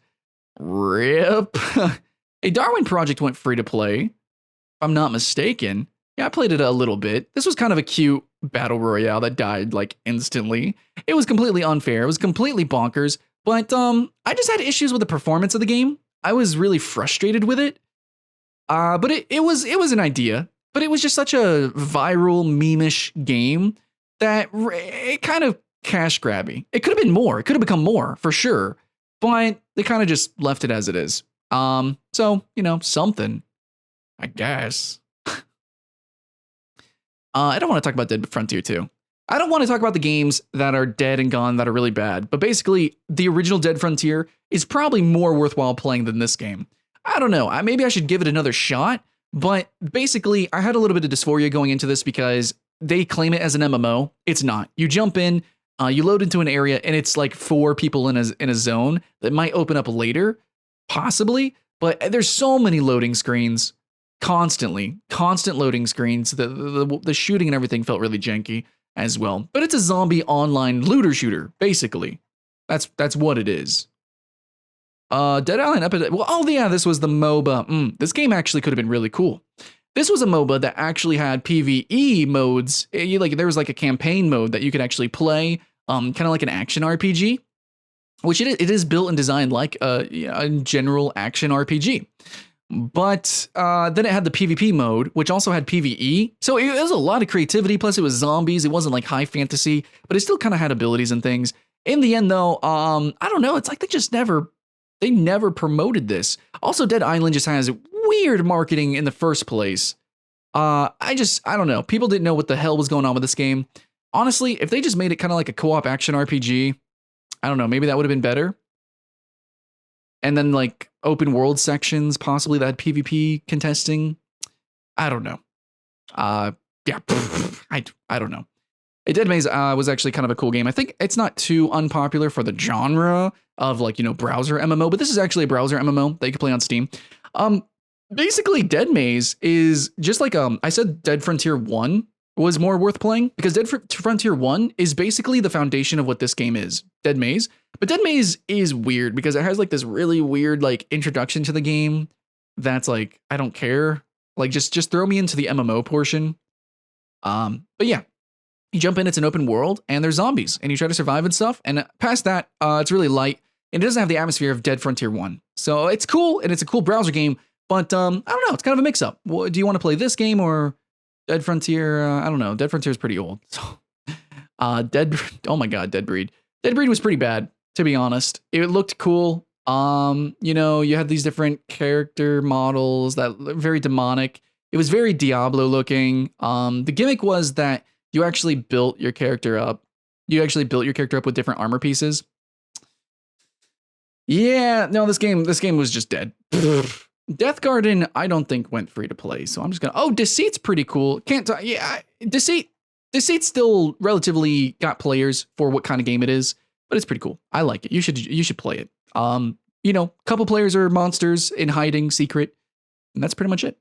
[SPEAKER 1] RIP. A Darwin Project went free to play, if I'm not mistaken. Yeah, I played it a little bit. This was kind of a cute battle royale that died like instantly. It was completely unfair. It was completely bonkers. But I just had issues with the performance of the game. I was really frustrated with it. But it was an idea. But it was just such a viral, meme-ish game that it kind of cash grabby. It could have been more. It could have become more for sure. But they kind of just left it as it is. So something, I guess. I don't want to talk about Dead Frontier 2. I don't want to talk about the games that are dead and gone that are really bad, but basically the original Dead Frontier is probably more worthwhile playing than this game. I don't know. Maybe I should give it another shot, but basically I had a little bit of dysphoria going into this because they claim it as an MMO. It's not. You jump in, you load into an area, and it's like 4 people in a zone that might open up later, possibly, but there's so many loading screens. Constant loading screens. The shooting and everything felt really janky as well. But it's a zombie online looter shooter, basically. That's what it is. Dead Island Epidemic. Well, this was the MOBA. This game actually could have been really cool. This was a MOBA that actually had PvE modes. There was like a campaign mode that you could actually play, kind of like an action RPG, which it is built and designed like a general action RPG. But then it had the PvP mode, which also had PvE. So it was a lot of creativity. Plus, it was zombies. It wasn't like high fantasy, but it still kind of had abilities and things. In the end, though, I don't know. It's like they never promoted this. Also, Dead Island just has weird marketing in the first place. I don't know. People didn't know what the hell was going on with this game. Honestly, if they just made it kind of like a co-op action RPG, I don't know. Maybe that would have been better. and then like open world sections, possibly that had PvP contesting. I don't know. Yeah, I don't know. Dead Maze was actually kind of a cool game. I think it's not too unpopular for the genre of like, browser MMO, but this is actually a browser MMO that you can play on Steam. Basically, Dead Maze is just like I said, Dead Frontier 1 was more worth playing because Dead Frontier 1 is basically the foundation of what this game is, Dead Maze. But Dead Maze is weird because it has like this really weird like introduction to the game that's like, I don't care. Like just throw me into the MMO portion. But yeah. You jump in, it's an open world, and there's zombies, and you try to survive and stuff. And past that, it's really light, and it doesn't have the atmosphere of Dead Frontier 1. So it's cool, and it's a cool browser game, but I don't know, it's kind of a mix-up. Do you want to play this game or Dead Frontier? I don't know. Dead Frontier is pretty old. So, oh my god, Dead Breed. Dead Breed was pretty bad, to be honest. It looked cool. You had these different character models that were very demonic. It was very Diablo looking. The gimmick was that you actually built your character up. You actually built your character up with different armor pieces. Yeah, no, this game was just dead. Death Garden, I don't think went free to play, so I'm just gonna. Oh, Deceit's pretty cool. Can't talk. Yeah, Deceit still relatively got players for what kind of game it is, but it's pretty cool. I like it. You should play it. Couple players are monsters in hiding, secret, and that's pretty much it.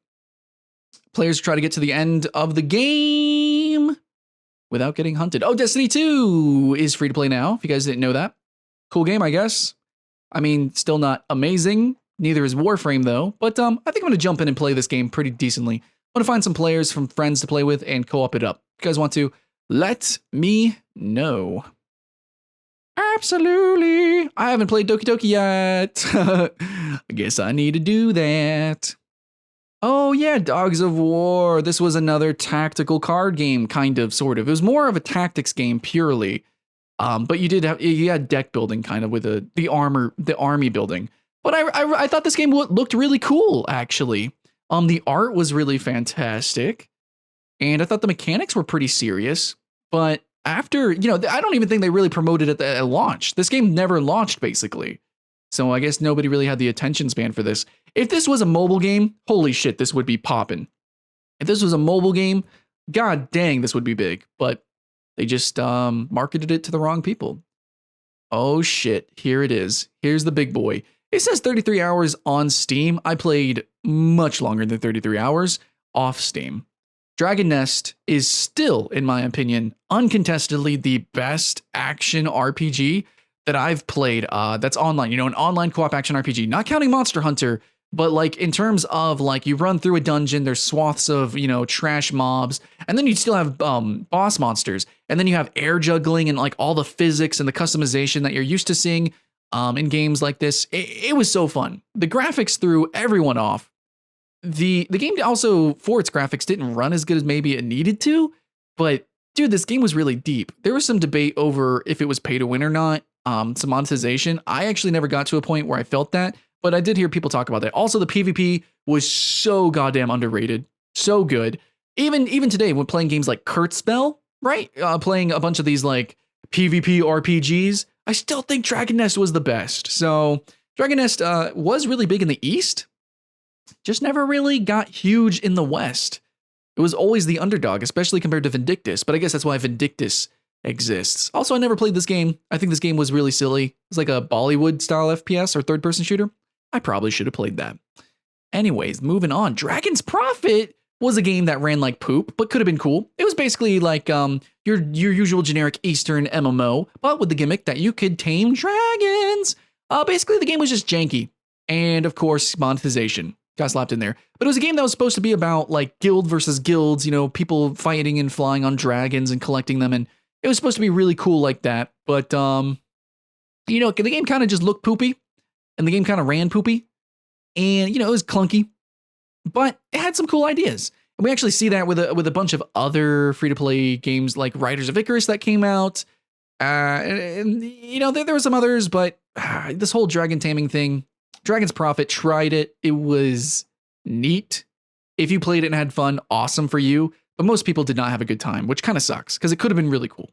[SPEAKER 1] Players try to get to the end of the game without getting hunted. Oh, Destiny 2 is free to play now, if you guys didn't know that. Cool game, I guess. I mean, still not amazing. Neither is Warframe, though. But I think I'm going to jump in and play this game pretty decently. I want to find some players from friends to play with and co-op it up. If you guys want to, let me know. Absolutely. I haven't played Doki Doki yet. I guess I need to do that. Oh yeah, Dogs of War. This was another tactical card game, kind of, sort of. It was more of a tactics game purely, but you had deck building, kind of with the army building. But I thought this game looked really cool, actually. The art was really fantastic, and I thought the mechanics were pretty serious. But after, I don't even think they really promoted it at launch. This game never launched, basically. So I guess nobody really had the attention span for this. If this was a mobile game, holy shit, this would be popping. If this was a mobile game, god dang, this would be big. But they just marketed it to the wrong people. Oh shit, here it is. Here's the big boy. It says 33 hours on Steam. I played much longer than 33 hours off Steam. Dragon Nest is still, in my opinion, uncontestedly the best action RPG that I've played that's online, an online co-op action RPG, not counting Monster Hunter, but like in terms of like you run through a dungeon, there's swaths of, trash mobs, and then you still have boss monsters, and then you have air juggling and like all the physics and the customization that you're used to seeing in games like this. It was so fun. The graphics threw everyone off. The game also, for its graphics, didn't run as good as maybe it needed to, but dude, this game was really deep. There was some debate over if it was pay to win or not. Some monetization. I actually never got to a point where I felt that, but I did hear people talk about that. Also, the PvP was so goddamn underrated. So good. Even today, when playing games like Kurtzspell, right? Playing a bunch of these like PvP RPGs, I still think Dragon Nest was the best. So Dragon Nest was really big in the East, just never really got huge in the West. It was always the underdog, especially compared to Vindictus, but I guess that's why Vindictus exists. Also, I never played this game. I think this game was really silly. It's like a Bollywood style FPS or third person shooter. I probably should have played that. Anyways, moving on. Dragon's Prophet was a game that ran like poop, but could have been cool. It was basically like your usual generic Eastern MMO, but with the gimmick that you could tame dragons. Basically, the game was just janky. And of course, monetization got slapped in there. But it was a game that was supposed to be about like guild versus guilds, people fighting and flying on dragons and collecting them, and it was supposed to be really cool like that, but, the game kind of just looked poopy, and the game kind of ran poopy, and, it was clunky, but it had some cool ideas. And we actually see that with a bunch of other free-to-play games like Riders of Icarus that came out. There were some others, but this whole dragon taming thing, Dragon's Prophet tried it. It was neat. If you played it and had fun, awesome for you. But most people did not have a good time, which kind of sucks because it could have been really cool.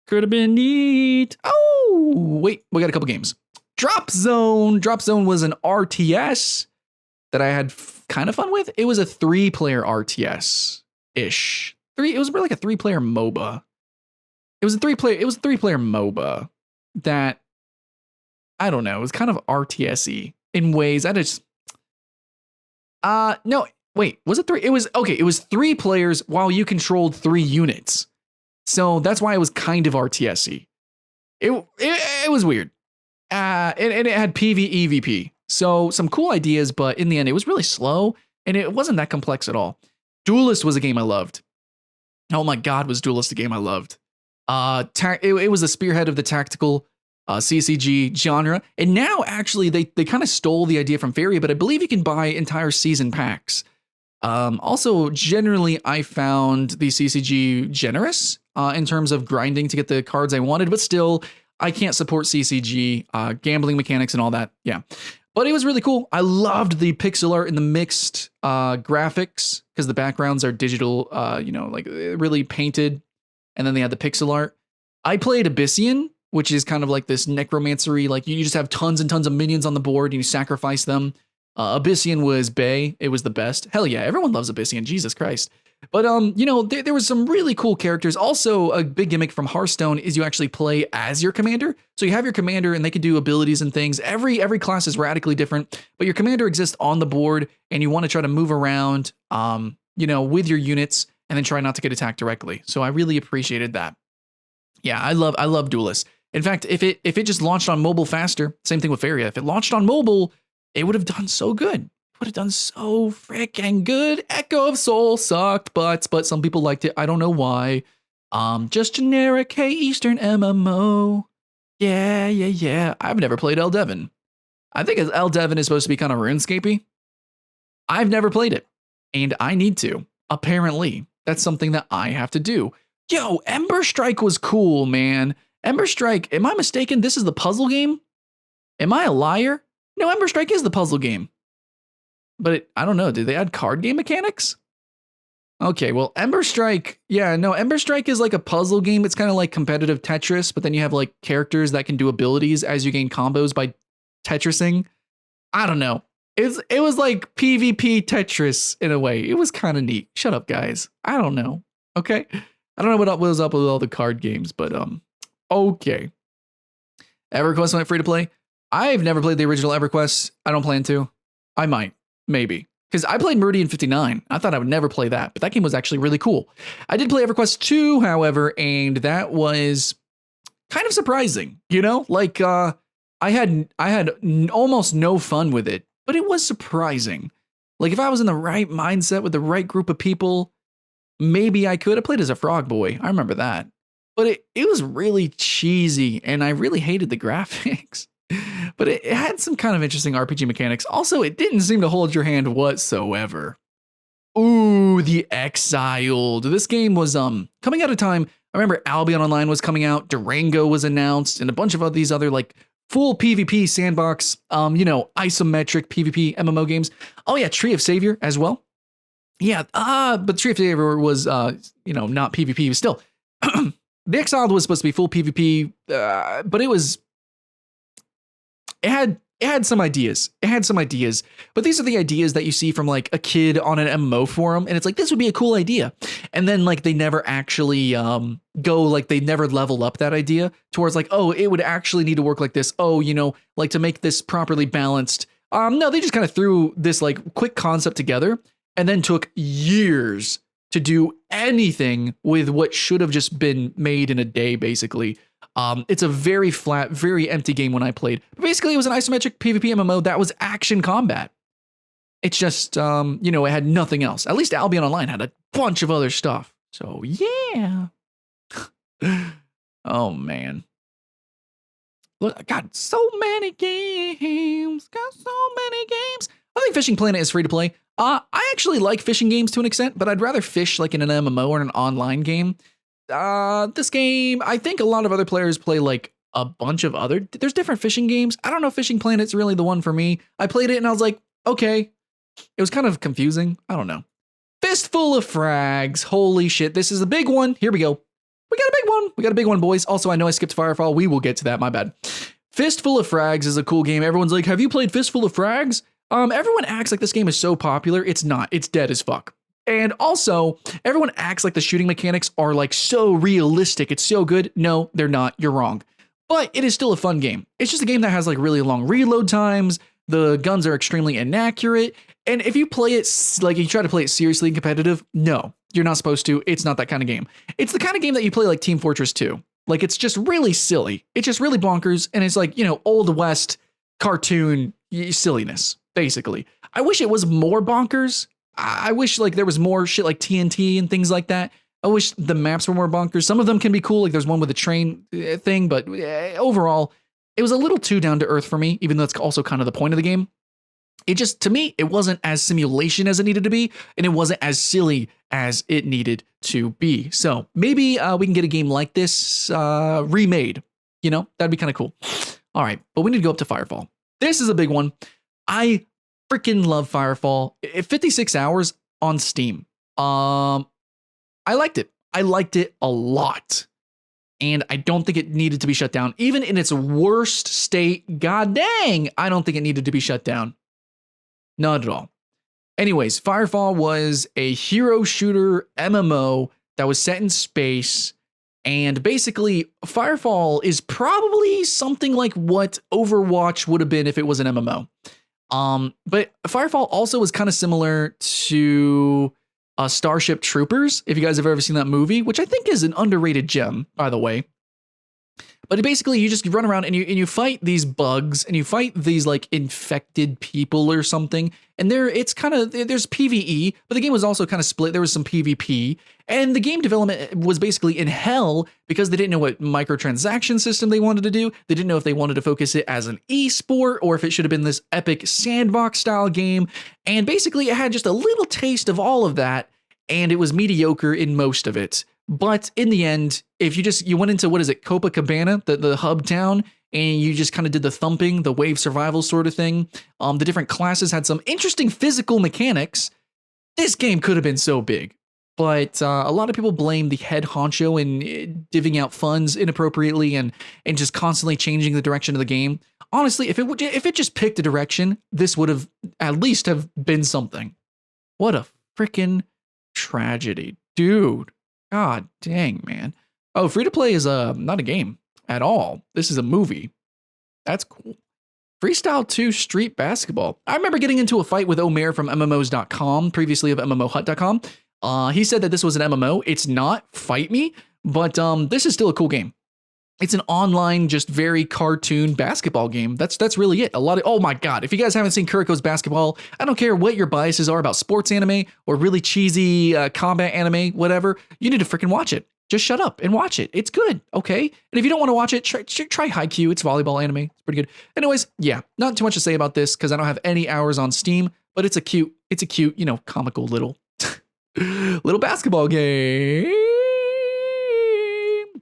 [SPEAKER 1] Could have been neat. Oh, wait, we got a couple games. Drop Zone. Drop Zone was an RTS that I had kind of fun with. It was a 3-player RTS-ish. It was really like a 3-player MOBA. It was a 3-player MOBA that, I don't know, it was kind of RTS-y in ways. No, wait, was it 3? It was 3 players while you controlled 3 units. So that's why it was kind of RTS-y. It was weird. And it had PvEVP. So some cool ideas, but in the end, it was really slow and it wasn't that complex at all. Duelist was a game I loved. Oh my God, was Duelist a game I loved. It was the spearhead of the tactical CCG genre. And now actually they kind of stole the idea from Faeria, but I believe you can buy entire season packs. Also, generally, I found the CCG generous in terms of grinding to get the cards I wanted, but still, I can't support CCG, gambling mechanics and all that. Yeah. But it was really cool. I loved the pixel art and the mixed graphics because the backgrounds are digital, like really painted. And then they had the pixel art. I played Abyssian, which is kind of like this necromancery. Like you just have tons and tons of minions on the board and you sacrifice them. Abyssian was Bay. It was the best. Hell yeah, everyone loves Abyssian. Jesus Christ. But there was some really cool characters. Also, a big gimmick from Hearthstone is you actually play as your commander. So you have your commander and they can do abilities and things. Every class is radically different, but your commander exists on the board and you want to try to move around with your units and then try not to get attacked directly. So I really appreciated that. Yeah, I love Duelist. In fact, if it just launched on mobile faster, same thing with Faeria. If it launched on mobile, it would have done so good. It would have done so freaking good. Echo of Soul sucked, but some people liked it. I don't know why. Just generic, hey, Eastern MMO. Yeah. I've never played Eldeven. I think Eldeven is supposed to be kind of RuneScapey. I've never played it, and I need to. Apparently, that's something that I have to do. Yo, Ember Strike was cool, man. Ember Strike, am I mistaken? This is the puzzle game? Am I a liar? No, Ember Strike is the puzzle game. But I don't know, did they add card game mechanics? Okay, well, Ember Strike, Ember Strike is like a puzzle game. It's kind of like competitive Tetris, but then you have like characters that can do abilities as you gain combos by Tetrising. I don't know. It was like PvP Tetris in a way. It was kind of neat. Shut up, guys. I don't know. Okay? I don't know what was up with all the card games, but okay. EverQuest went free to play. I've never played the original EverQuest. I don't plan to. I might, maybe. Because I played Meridian 59. I thought I would never play that, but that game was actually really cool. I did play EverQuest 2, however, and that was kind of surprising. Like I had almost no fun with it, but it was surprising. Like if I was in the right mindset with the right group of people, maybe I could. I played as a frog boy. I remember that. But it was really cheesy, and I really hated the graphics. But it had some kind of interesting RPG mechanics. Also, it didn't seem to hold your hand whatsoever. Ooh, The Exiled. This game was coming out of time. I remember Albion Online was coming out, Durango was announced, and a bunch of these other like full PvP sandbox, isometric PvP MMO games. Oh yeah, Tree of Savior as well. Yeah, but Tree of Savior was not PvP. Still, The Exiled was supposed to be full PvP, but it had some ideas. But these are the ideas that you see from like a kid on an MMO forum, and it's like, this would be a cool idea. And then like they never actually they never level up that idea towards like, oh, it would actually need to work like this. Oh, like to make this properly balanced. No, they just kind of threw this like quick concept together and then took years to do anything with what should have just been made in a day, basically. It's a very flat, very empty game when I played. But basically, it was an isometric PvP MMO that was action combat. It's just, it had nothing else. At least Albion Online had a bunch of other stuff. So, yeah. Oh, man. Look, I got so many games. I think Fishing Planet is free to play. I actually like fishing games to an extent, but I'd rather fish like in an MMO or an online game. This game, I think a lot of other players play like a bunch of there's different fishing games. I don't know if Fishing Planet's really the one for me. I played it and I was like, okay. It was kind of confusing. I don't know. Fistful of Frags. Holy shit. This is a big one. Here we go. We got a big one, boys. Also, I know I skipped Firefall. We will get to that. My bad. Fistful of Frags is a cool game. Everyone's like, have you played Fistful of Frags? Everyone acts like this game is so popular. It's not. It's dead as fuck. And also, everyone acts like the shooting mechanics are like so realistic. It's so good. No, they're not. You're wrong. But it is still a fun game. It's just a game that has like really long reload times. The guns are extremely inaccurate. And if you play it, like you try to play it seriously and competitive, no, you're not supposed to. It's not that kind of game. It's the kind of game that you play like Team Fortress 2. Like it's just really silly. It's just really bonkers. And it's like, Old West cartoon silliness, basically. I wish it was more bonkers. I wish like there was more shit like TNT and things like that. I wish the maps were more bonkers. Some of them can be cool. Like there's one with a train thing, but overall, it was a little too down to earth for me, even though it's also kind of the point of the game. It just, to me, it wasn't as simulation as it needed to be, and it wasn't as silly as it needed to be. So maybe we can get a game like this remade. That'd be kind of cool. All right, but we need to go up to Firefall. This is a big one. I freaking love Firefall. 56 hours on Steam. I liked it. I liked it a lot. And I don't think it needed to be shut down. Even in its worst state, god dang, I don't think it needed to be shut down. Not at all. Anyways, Firefall was a hero shooter MMO that was set in space. And basically, Firefall is probably something like what Overwatch would have been if it was an MMO. But Firefall also was kind of similar to Starship Troopers, if you guys have ever seen that movie, which I think is an underrated gem, by the way. But basically, you just run around and you fight these bugs and you fight these like infected people or something. And there's PvE, but the game was also kind of split. There was some PvP, and the game development was basically in hell because they didn't know what microtransaction system they wanted to do. They didn't know if they wanted to focus it as an esport or if it should have been this epic sandbox style game. And basically, it had just a little taste of all of that, and it was mediocre in most of it. But in the end, if you went into, Copacabana, the hub town, and you just kind of did the thumping, the wave survival sort of thing. The different classes had some interesting physical mechanics. This game could have been so big. But a lot of people blame the head honcho in divvying out funds inappropriately and just constantly changing the direction of the game. Honestly, if it just picked a direction, this would have at least have been something. What a freaking tragedy. Dude. God dang, man. Oh, free to play is not a game at all. This is a movie. That's cool. Freestyle 2 Street Basketball. I remember getting into a fight with Omer from MMOs.com, previously of MMOHut.com. He said that this was an MMO. It's not. Fight me. But this is still a cool game. It's an online, just very cartoon basketball game. That's really it. Oh my God. If you guys haven't seen Kuriko's Basketball, I don't care what your biases are about sports anime or really cheesy combat anime, whatever. You need to freaking watch it. Just shut up and watch it. It's good, okay? And if you don't want to watch it, try Haikyuu. It's volleyball anime. It's pretty good. Anyways, yeah, not too much to say about this because I don't have any hours on Steam, but it's a cute, comical little basketball game.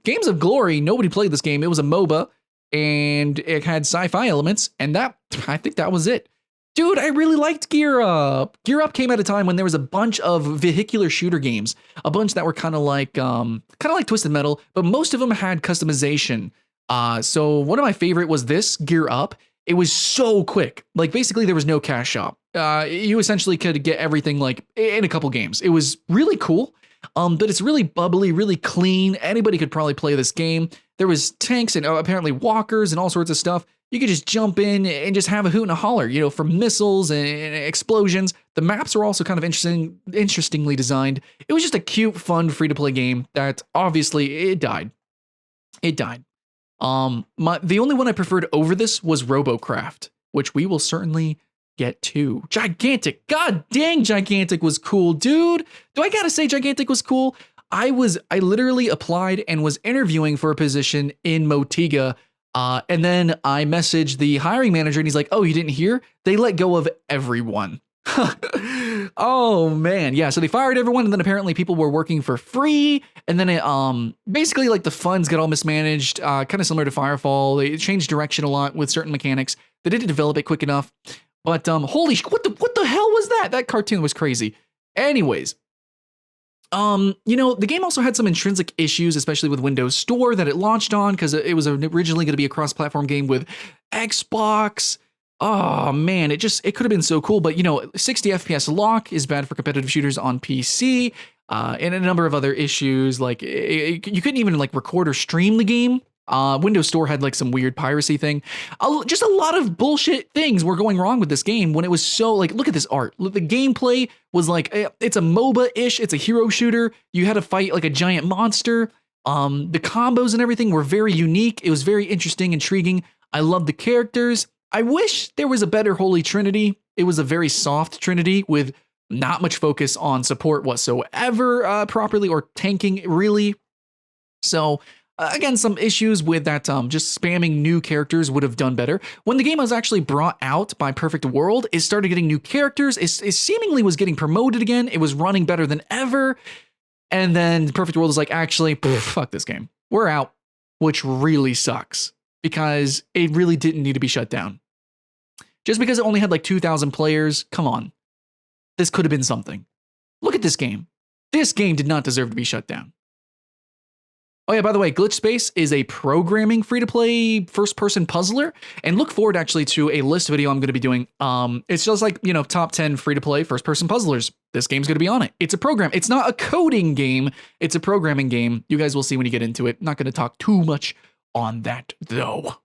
[SPEAKER 1] Games of Glory, nobody played this game. It was a MOBA, and it had sci-fi elements, and I think that was it. Dude, I really liked Gear Up. Gear Up came at a time when there was a bunch of vehicular shooter games, a bunch that were kind of like Twisted Metal, but most of them had customization. So one of my favorite was this, Gear Up. It was so quick. Like basically there was no cash shop. You essentially could get everything like in a couple games. It was really cool. But it's really bubbly, really clean. Anybody could probably play this game. There was tanks and apparently walkers and all sorts of stuff. You could just jump in and just have a hoot and a holler, from missiles and explosions. The maps were also kind of interestingly designed. It was just a cute, fun, free-to-play game that obviously it died. It died. The only one I preferred over this was Robocraft, which we will certainly get to. Gigantic. God dang, Gigantic was cool, dude. Do I gotta say Gigantic was cool? I literally applied and was interviewing for a position in Motiga. And then I messaged the hiring manager and he's like, oh, you didn't hear? They let go of everyone. Oh man. Yeah. So they fired everyone. And then apparently people were working for free. And then it, basically like the funds got all mismanaged, kind of similar to Firefall. They changed direction a lot with certain mechanics. They didn't develop it quick enough. But holy what the hell was that? That cartoon was crazy. Anyways, You know, the game also had some intrinsic issues, especially with Windows Store that it launched on, because it was originally going to be a cross-platform game with Xbox. Oh man, it could have been so cool, but you know, 60 FPS lock is bad for competitive shooters on PC, and a number of other issues, like you couldn't even like record or stream the game. Windows Store had like some weird piracy thing. Just a lot of bullshit things were going wrong with this game when it was so like, look at this art. The gameplay was like, it's a MOBA-ish, it's a hero shooter. You had to fight like a giant monster. The combos and everything were very unique. It was very interesting, intriguing. I loved the characters. I wish there was a better Holy Trinity. It was a very soft Trinity with not much focus on support whatsoever, properly, or tanking really. So again, some issues with that, just spamming new characters would have done better. When the game was actually brought out by Perfect World, it started getting new characters. It seemingly was getting promoted again. It was running better than ever. And then Perfect World is like, actually, fuck this game. We're out, which really sucks because it really didn't need to be shut down. Just because it only had like 2,000 players, come on. This could have been something. Look at this game. This game did not deserve to be shut down. Oh yeah, by the way, Glitch Space is a programming free-to-play first-person puzzler, and look forward actually to a list video I'm going to be doing. It's just like, you know, top 10 free-to-play first-person puzzlers. This game's going to be on it. It's a program. It's not a coding game. It's a programming game. You guys will see when you get into it. Not going to talk too much on that, though.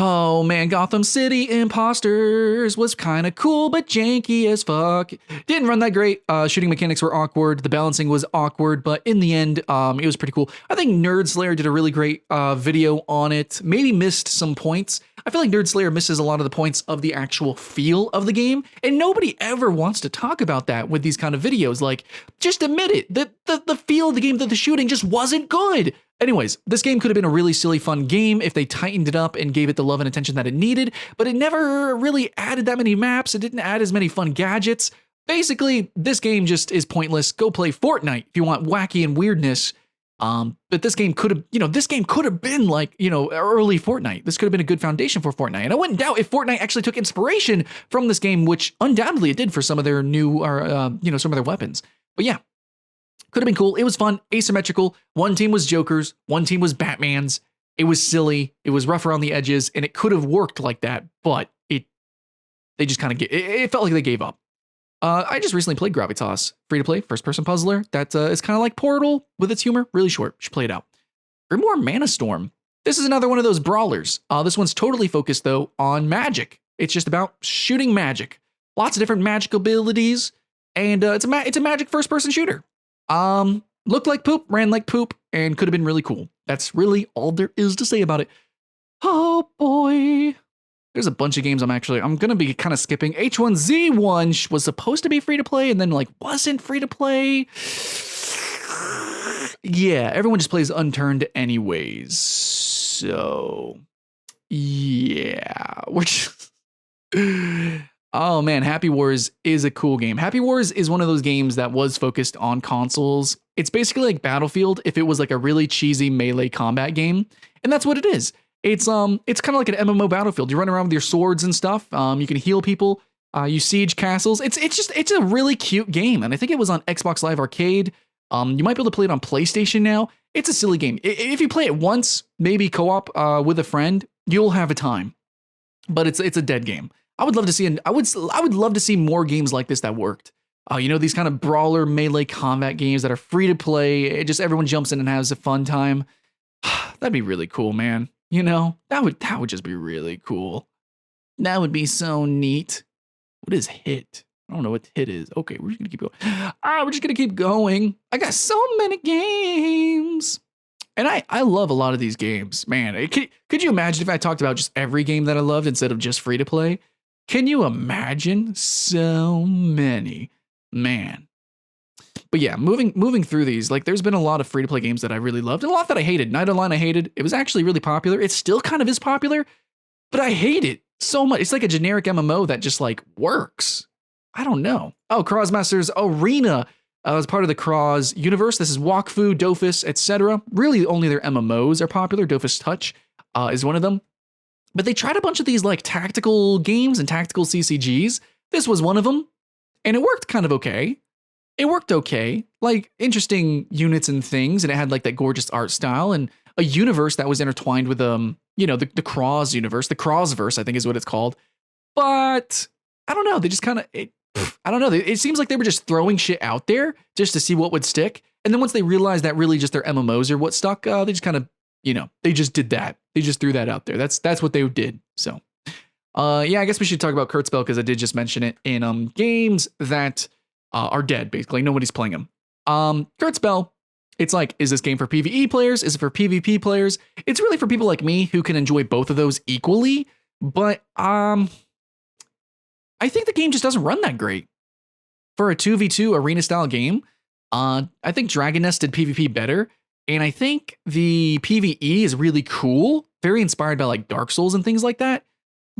[SPEAKER 1] Oh man, Gotham City Imposters was kind of cool, but janky as fuck. Didn't run that great. Shooting mechanics were awkward. The balancing was awkward, but in the end, it was pretty cool. I think Nerd Slayer did a really great video on it. Maybe missed some points. I feel like Nerd Slayer misses a lot of the points of the actual feel of the game, and nobody ever wants to talk about that with these kind of videos. Like, just admit it. The feel of the game, the shooting just wasn't good. Anyways, this game could have been a really silly, fun game if they tightened it up and gave it the love and attention that it needed, but it never really added that many maps. It didn't add as many fun gadgets. Basically, this game just is pointless. Go play Fortnite if you want wacky and weirdness. But this game could have been like, you know, early Fortnite. This could have been a good foundation for Fortnite. And I wouldn't doubt if Fortnite actually took inspiration from this game, which undoubtedly it did for some of their new, or, you know, some of their weapons. But yeah. Could have been cool. It was fun, asymmetrical. One team was Joker's, one team was Batman's. It was silly. It was rough around the edges, and it could have worked like that, but they just kind of it felt like they gave up. I just recently played Gravitas, free to play, first person puzzler. That is kind of like Portal with its humor, really short. Should play it out. Grimoire Mana Storm. This is another one of those brawlers. This one's totally focused though on magic. It's just about shooting magic. Lots of different magic abilities, and it's a magic first person shooter. Looked like poop, ran like poop, and could have been really cool. That's really all there is to say about it. Oh boy. There's a bunch of games I'm going to be kind of skipping. H1Z1 was supposed to be free to play and then like wasn't free to play. Yeah, everyone just plays Unturned anyways. So, yeah, we're just... Oh man, Happy Wars is a cool game. Happy Wars is one of those games that was focused on consoles. It's basically like Battlefield if it was like a really cheesy melee combat game, and that's what it is. It's kind of like an MMO Battlefield. You run around with your swords and stuff. You can heal people. You siege castles. It's a really cute game, and I think it was on Xbox Live Arcade. You might be able to play it on PlayStation now. It's a silly game. If you play it once, maybe co-op with a friend, you'll have a time. But it's a dead game. I would love to see I would love to see more games like this that worked. You know, these kind of brawler melee combat games that are free to play. Everyone jumps in and has a fun time. That'd be really cool, man. You know, that would just be really cool. That would be so neat. What is hit? I don't know what hit is. Okay, we're just gonna keep going. We're just gonna keep going. I got so many games. And I love a lot of these games, man. Could you imagine if I talked about just every game that I loved instead of just free to play? Can you imagine? So many, man. But yeah, moving through these, like there's been a lot of free to play games that I really loved and a lot that I hated. Night Online I hated. It was actually really popular. It still kind of is popular, but I hate it so much. It's like a generic MMO that just like works. I don't know. Oh, Crossmasters Arena as part of the Cross universe. This is Wakfu, Dofus, etc. Really, only their MMOs are popular. Dofus Touch is one of them. But they tried a bunch of these like tactical games and tactical CCGs. This was one of them, and it worked kind of okay. it worked okay. Like interesting units and things, and it had like that gorgeous art style and a universe that was intertwined with the Cross universe, the Crossverse, I think is what it's called. But I don't know. They just kind of, I don't know. It seems like they were just throwing shit out there just to see what would stick. And then once they realized that really just their MMOs are what stuck, they just kind of, they just did that. They just threw that out there. That's what they did. So, yeah, I guess we should talk about Kurtzbell because I did just mention it in games that are dead. Basically, nobody's playing them. Kurtzbell. It's like, is this game for PvE players? Is it for PvP players? It's really for people like me who can enjoy both of those equally. But I think the game just doesn't run that great. For a 2v2 arena style game, I think Dragon Nest did PvP better. And I think the PvE is really cool, very inspired by like Dark Souls and things like that.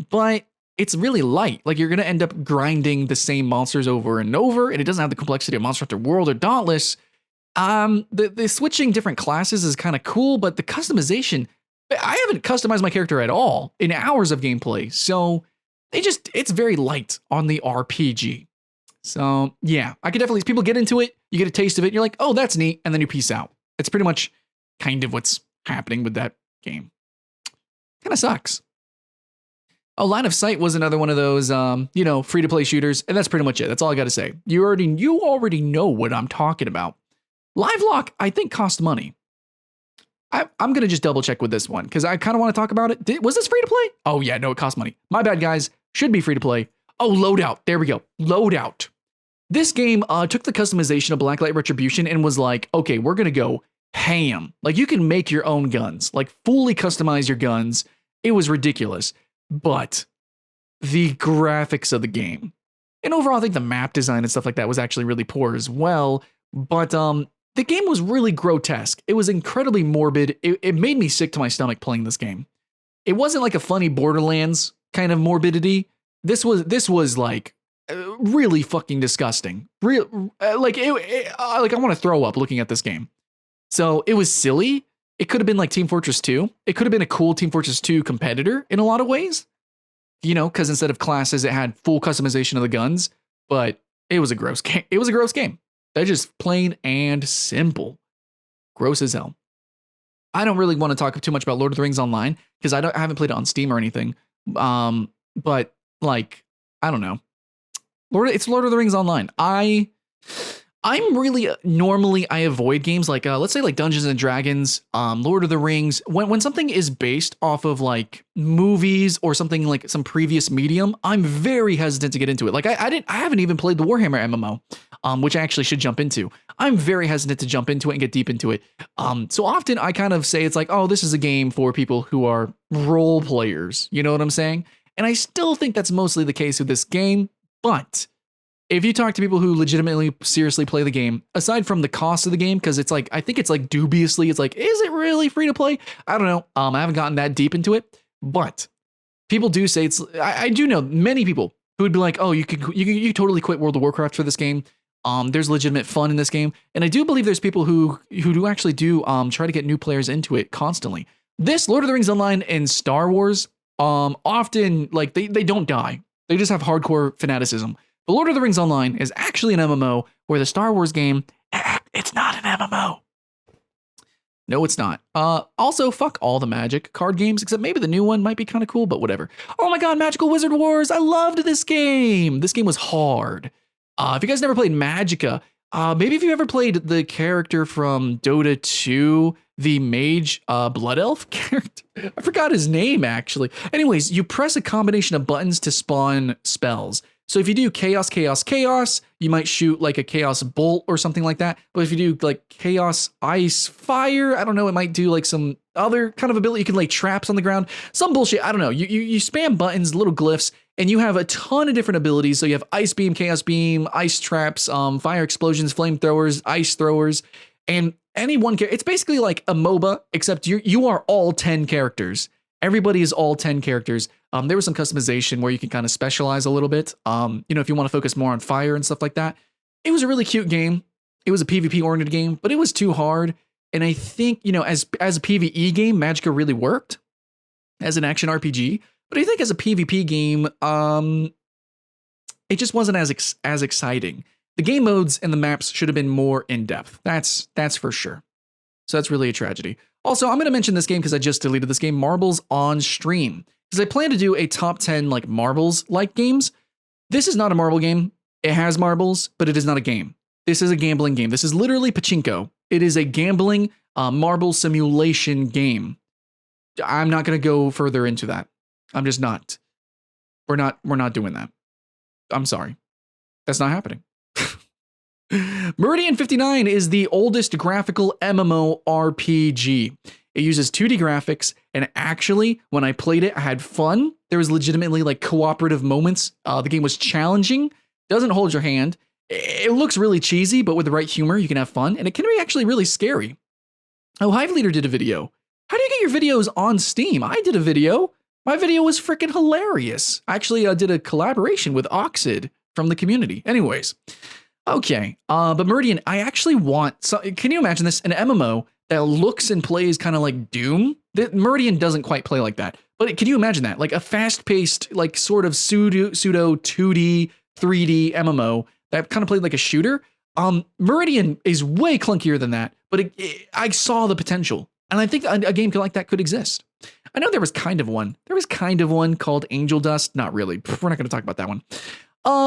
[SPEAKER 1] But it's really light. Like you're going to end up grinding the same monsters over and over. And it doesn't have the complexity of Monster Hunter World or Dauntless. The switching different classes is kind of cool, but the customization, I haven't customized my character at all in hours of gameplay. So it's very light on the RPG. So yeah, I could definitely, people get into it, you get a taste of it, and you're like, oh, that's neat. And then you peace out. It's pretty much kind of what's happening with that game. Kind of sucks. Oh, Line of Sight was another one of those, free to play shooters. And that's pretty much it. That's all I got to say. You already know what I'm talking about. LiveLock, I think, cost money. I'm going to just double check with this one because I kind of want to talk about it. Was this free to play? Oh, yeah, no, it cost money. My bad, guys. Should be free to play. Oh, Loadout. There we go. Loadout. This game took the customization of Blacklight Retribution and was like, okay, we're going to go ham. Like, you can make your own guns, like fully customize your guns. It was ridiculous. But the graphics of the game and overall, I think the map design and stuff like that was actually really poor as well. But the game was really grotesque. It was incredibly morbid. It made me sick to my stomach playing this game. It wasn't like a funny Borderlands kind of morbidity. This was like really fucking disgusting. Real like I want to throw up looking at this game. So it was silly. It could have been like Team Fortress 2. It could have been a cool Team Fortress 2 competitor in a lot of ways. Because instead of classes, it had full customization of the guns. But it was a gross game. It was a gross game. That's just plain and simple. Gross as hell. I don't really want to talk too much about Lord of the Rings Online because I haven't played it on Steam or anything. But like, I don't know. It's Lord of the Rings Online. I'm really normally I avoid games like let's say like Dungeons and Dragons, Lord of the Rings. When something is based off of like movies or something like some previous medium, I'm very hesitant to get into it. Like I haven't even played the Warhammer MMO, which I actually should jump into. I'm very hesitant to jump into it and get deep into it. So often I kind of say it's like, oh, this is a game for people who are role players. You know what I'm saying? And I still think that's mostly the case with this game, but if you talk to people who legitimately seriously play the game, aside from the cost of the game, because it's like, I think it's like dubiously, it's like, is it really free to play? I don't know. I haven't gotten that deep into it, but people do say it's, I do know many people who would be like, oh, you could totally quit World of Warcraft for this game. There's legitimate fun in this game. And I do believe there's people who do actually try to get new players into it constantly. This Lord of the Rings Online and Star Wars, often like they don't die. They just have hardcore fanaticism. The Lord of the Rings Online is actually an MMO where the Star Wars game, it's not an MMO. No, it's not. Also, fuck all the Magic card games, except maybe the new one might be kind of cool, but whatever. Oh my God, Magical Wizard Wars. I loved this game. This game was hard. If you guys never played Magicka, maybe if you ever played the character from Dota 2, the mage blood elf character. I forgot his name, actually. Anyways, you press a combination of buttons to spawn spells. So if you do chaos, chaos, chaos, you might shoot like a chaos bolt or something like that. But if you do like chaos, ice, fire, I don't know, it might do like some other kind of ability. You can lay traps on the ground, some bullshit. I don't know. You spam buttons, little glyphs, and you have a ton of different abilities. So you have ice beam, chaos beam, ice traps, fire explosions, flamethrowers, ice throwers, and any one character. It's basically like a MOBA, except you are all 10 characters. Everybody is all 10 characters. There was some customization where you can kind of specialize a little bit. If you want to focus more on fire and stuff like that. It was a really cute game. It was a PvP oriented game, but it was too hard. And I think, as a PvE game, Magicka really worked as an action RPG. But I think as a PvP game, it just wasn't as exciting. The game modes and the maps should have been more in-depth. That's for sure. So that's really a tragedy. Also, I'm going to mention this game because I just deleted this game, Marbles on Stream. Because I plan to do a top 10 like Marbles-like games. This is not a marble game. It has marbles, but it is not a game. This is a gambling game. This is literally pachinko. It is a gambling marble simulation game. I'm not going to go further into that. I'm just not. We're not doing that. I'm sorry. That's not happening. Meridian 59 is the oldest graphical MMORPG. It uses 2D graphics, and actually, when I played it, I had fun. There was legitimately like cooperative moments. The game was challenging, doesn't hold your hand. It looks really cheesy, but with the right humor, you can have fun, and it can be actually really scary. Oh, Hive Leader did a video. How do you get your videos on Steam? I did a video. My video was freaking hilarious. Actually, I did a collaboration with Oxid from the community. Anyways, okay, but Meridian, I actually want. So, can you imagine this? An MMO that looks and plays kind of like Doom. Meridian doesn't quite play like that, but can you imagine that? Like a fast-paced, like sort of pseudo 2D, 3D MMO that kind of played like a shooter. Meridian is way clunkier than that, but I saw the potential, and I think a game like that could exist. I know there was kind of one. There was kind of one called Angel Dust. Not really. We're not going to talk about that one.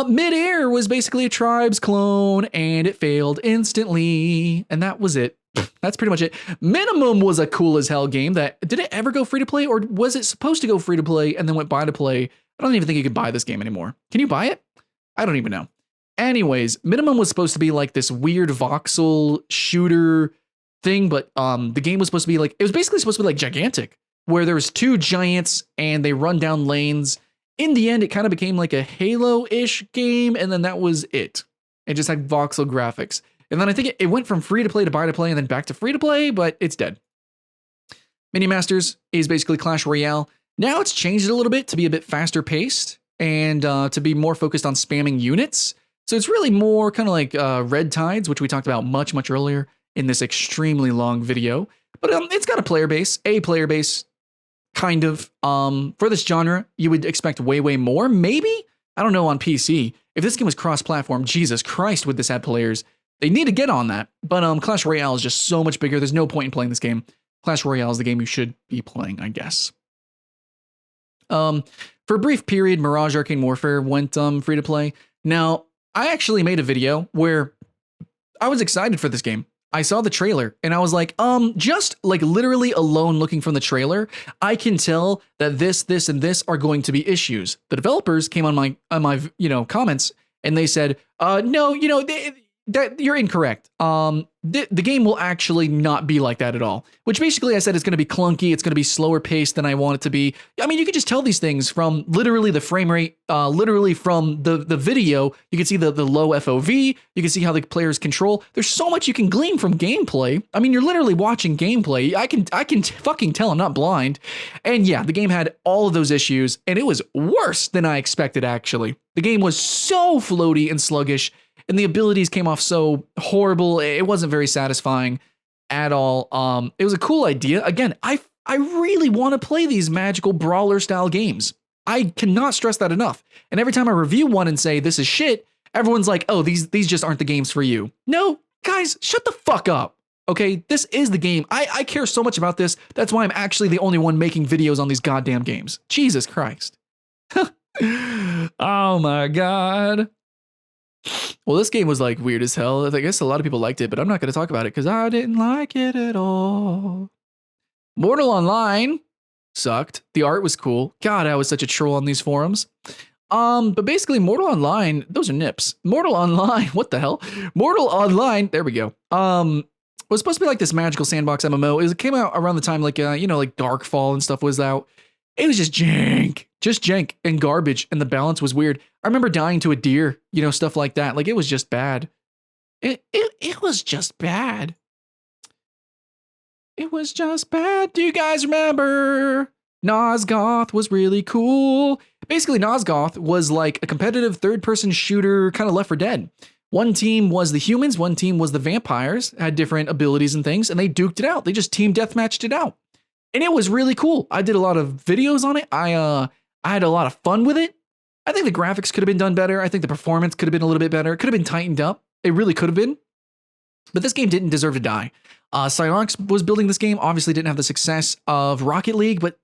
[SPEAKER 1] Midair was basically a Tribes clone, and it failed instantly, and that was it. That's pretty much it. Minimum was a cool as hell game that, did it ever go free to play, or was it supposed to go free to play and then went buy to play? I don't even think you can buy this game anymore. Can you buy it? I don't even know. Anyways, Minimum was supposed to be like this weird voxel shooter thing, but the game was supposed to be like, it was basically supposed to be like Gigantic, where there was 2 giants and they run down lanes. In the end, it kind of became like a Halo-ish game, and then that was it. It just had voxel graphics. And then I think it went from free to play to buy to play and then back to free to play, but it's dead. Mini Masters is basically Clash Royale. Now it's changed a little bit to be a bit faster paced and to be more focused on spamming units. So it's really more kind of like Red Tides, which we talked about much, much earlier in this extremely long video. But it's got a player base, kind of. For this genre, you would expect way, way more. Maybe, I don't know, on PC. If this game was cross-platform, Jesus Christ, would this have players? They need to get on that. But Clash Royale is just so much bigger. There's no point in playing this game. Clash Royale is the game you should be playing, I guess. For a brief period, Mirage Arcane Warfare went free to play. Now, I actually made a video where I was excited for this game. I saw the trailer and I was like, just like literally alone looking from the trailer, I can tell that this, and this are going to be issues. The developers came on my comments and they said, no, that you're incorrect. The game will actually not be like that at all. Which basically I said it's going to be clunky. It's going to be slower paced than I want it to be. I mean, you could just tell these things from literally the frame rate, literally from the video. You can see the low FOV. You can see how the players control. There's so much you can glean from gameplay. I mean, you're literally watching gameplay. I can fucking tell I'm not blind. And yeah, the game had all of those issues, and it was worse than I expected, actually. The game was so floaty and sluggish, and the abilities came off so horrible. It wasn't very satisfying at all. It was a cool idea. Again, I really want to play these magical brawler style games. I cannot stress that enough. And every time I review one and say this is shit, everyone's like, oh, these just aren't the games for you. No, guys, shut the fuck up. Okay, this is the game. I care so much about this. That's why I'm actually the only one making videos on these goddamn games. Jesus Christ. Oh my God. Well, this game was like weird as hell. I guess a lot of people liked it, but I'm not going to talk about it because I didn't like it at all. Mortal Online sucked. The art was cool. God, I was such a troll on these forums. But basically Mortal Online, those are nips. Mortal Online, what the hell? Mortal Online, there we go. Was supposed to be like this magical sandbox MMO. It came out around the time like like Darkfall and stuff was out. It was just jank and garbage, and the balance was weird. I remember dying to a deer, stuff like that. Like, it was just bad. It was just bad. It was just bad. Do you guys remember? Nosgoth was really cool. Basically, Nosgoth was like a competitive third-person shooter, kind of Left 4 Dead. One team was the humans, one team was the vampires, had different abilities and things, and they duked it out. They just team deathmatched it out. And it was really cool. I did a lot of videos on it. I had a lot of fun with it. I think the graphics could have been done better. I think the performance could have been a little bit better. It could have been tightened up. It really could have been. But this game didn't deserve to die. Psylocke was building this game, obviously didn't have the success of Rocket League, but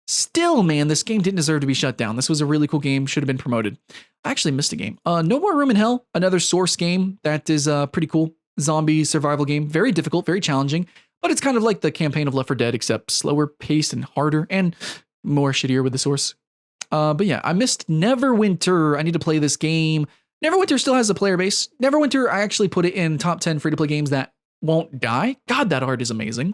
[SPEAKER 1] still, man, this game didn't deserve to be shut down. This was a really cool game, should have been promoted. I actually missed a game. No More Room in Hell, another Source game that is pretty cool. Zombie survival game, very difficult, very challenging, but it's kind of like the campaign of Left 4 Dead, except slower paced and harder and more shittier with the Source. But yeah, I missed Neverwinter. I need to play this game. Neverwinter still has a player base. Neverwinter, I actually put it in top 10 free-to-play games that won't die. God, that art is amazing.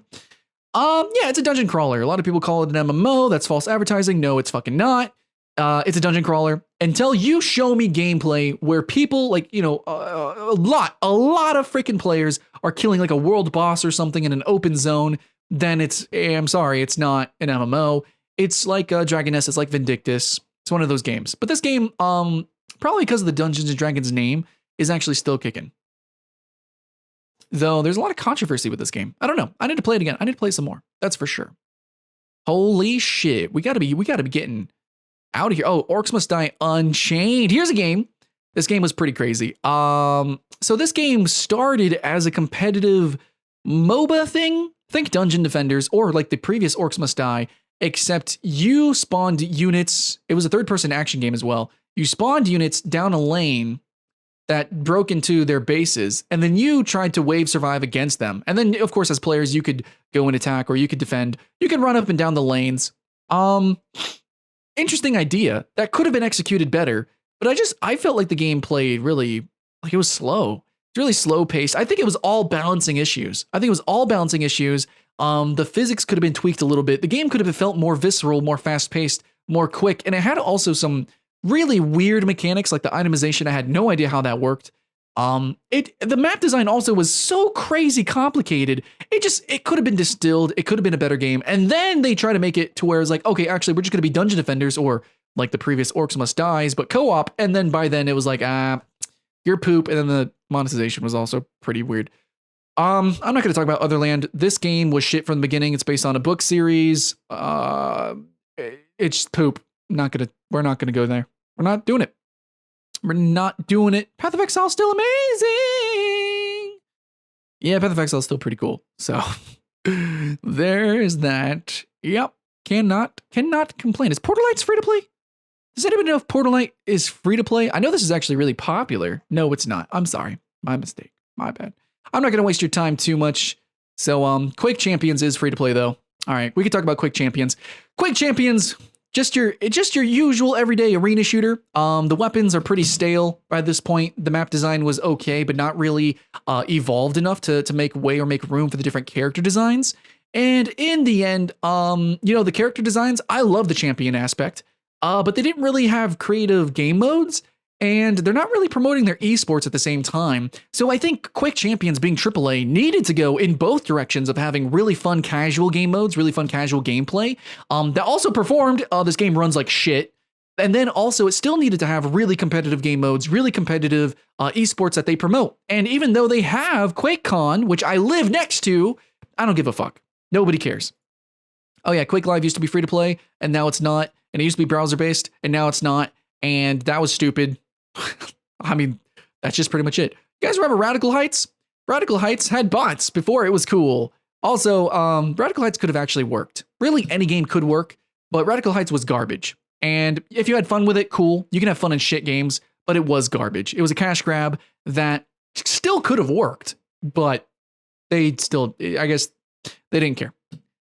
[SPEAKER 1] Yeah, it's a dungeon crawler. A lot of people call it an MMO. That's false advertising. No, it's fucking not. It's a dungeon crawler. Until you show me gameplay where people, like, you know, a lot of freaking players are killing like a world boss or something in an open zone, then I'm sorry, it's not an MMO. It's like Dragoness. It's like Vindictus. It's one of those games. But this game, probably because of the Dungeons & Dragons name, is actually still kicking. Though there's a lot of controversy with this game. I don't know. I need to play it again. I need to play some more. That's for sure. Holy shit. We gotta be getting out of here. Oh, Orcs Must Die Unchained. Here's a game. This game was pretty crazy. So this game started as a competitive MOBA thing. Think Dungeon Defenders or like the previous Orcs Must Die, except you spawned units. It was a third-person action game as well. You spawned units down a lane that broke into their bases, and then you tried to wave survive against them. And then, of course, as players, you could go and attack or you could defend. You could run up and down the lanes. Interesting idea that could have been executed better, but I felt like the game played really, like it was slow. It's really slow paced. I think it was all balancing issues. The physics could have been tweaked a little bit. The game could have felt more visceral, more fast paced, more quick. And it had also some really weird mechanics like the itemization. I had no idea how that worked. The map design also was so crazy complicated. It could have been distilled. It could have been a better game. And then they try to make it to where it's like, okay, actually, we're just going to be Dungeon Defenders or like the previous Orcs Must Dies, but co-op. And then by then it was like, you're poop. And then the monetization was also pretty weird. I'm not going to talk about Otherland. This game was shit from the beginning. It's based on a book series. It's poop. We're not gonna go there. We're not doing it. Path of Exile is still amazing. Yeah, Path of Exile is still pretty cool. So there's that. Yep. Cannot complain. Is Portal Lights free to play? Does anybody know if Portal Light is free to play? I know this is actually really popular. No, it's not. I'm sorry. My mistake. My bad. I'm not gonna waste your time too much. So Quake Champions is free to play though. All right, we can talk about Quake Champions. Quake Champions. Just your usual everyday arena shooter. The weapons are pretty stale by this point. The map design was okay, but not really evolved enough to make way or make room for the different character designs. And in the end, the character designs, I love the champion aspect, but they didn't really have creative game modes, and they're not really promoting their esports at the same time. So I think Quake Champions being AAA needed to go in both directions of having really fun casual game modes, really fun casual gameplay that also performed. This game runs like shit. And then also it still needed to have really competitive game modes, really competitive esports that they promote. And even though they have QuakeCon, which I live next to, I don't give a fuck. Nobody cares. Oh yeah, Quake Live used to be free to play and now it's not. And it used to be browser based and now it's not. And that was stupid. I mean, that's just pretty much it. You guys remember Radical Heights? Radical Heights had bots before it was cool. Also, Radical Heights could have actually worked. Really, any game could work, but Radical Heights was garbage. And if you had fun with it, cool. You can have fun in shit games, but it was garbage. It was a cash grab that still could have worked, but I guess they didn't care.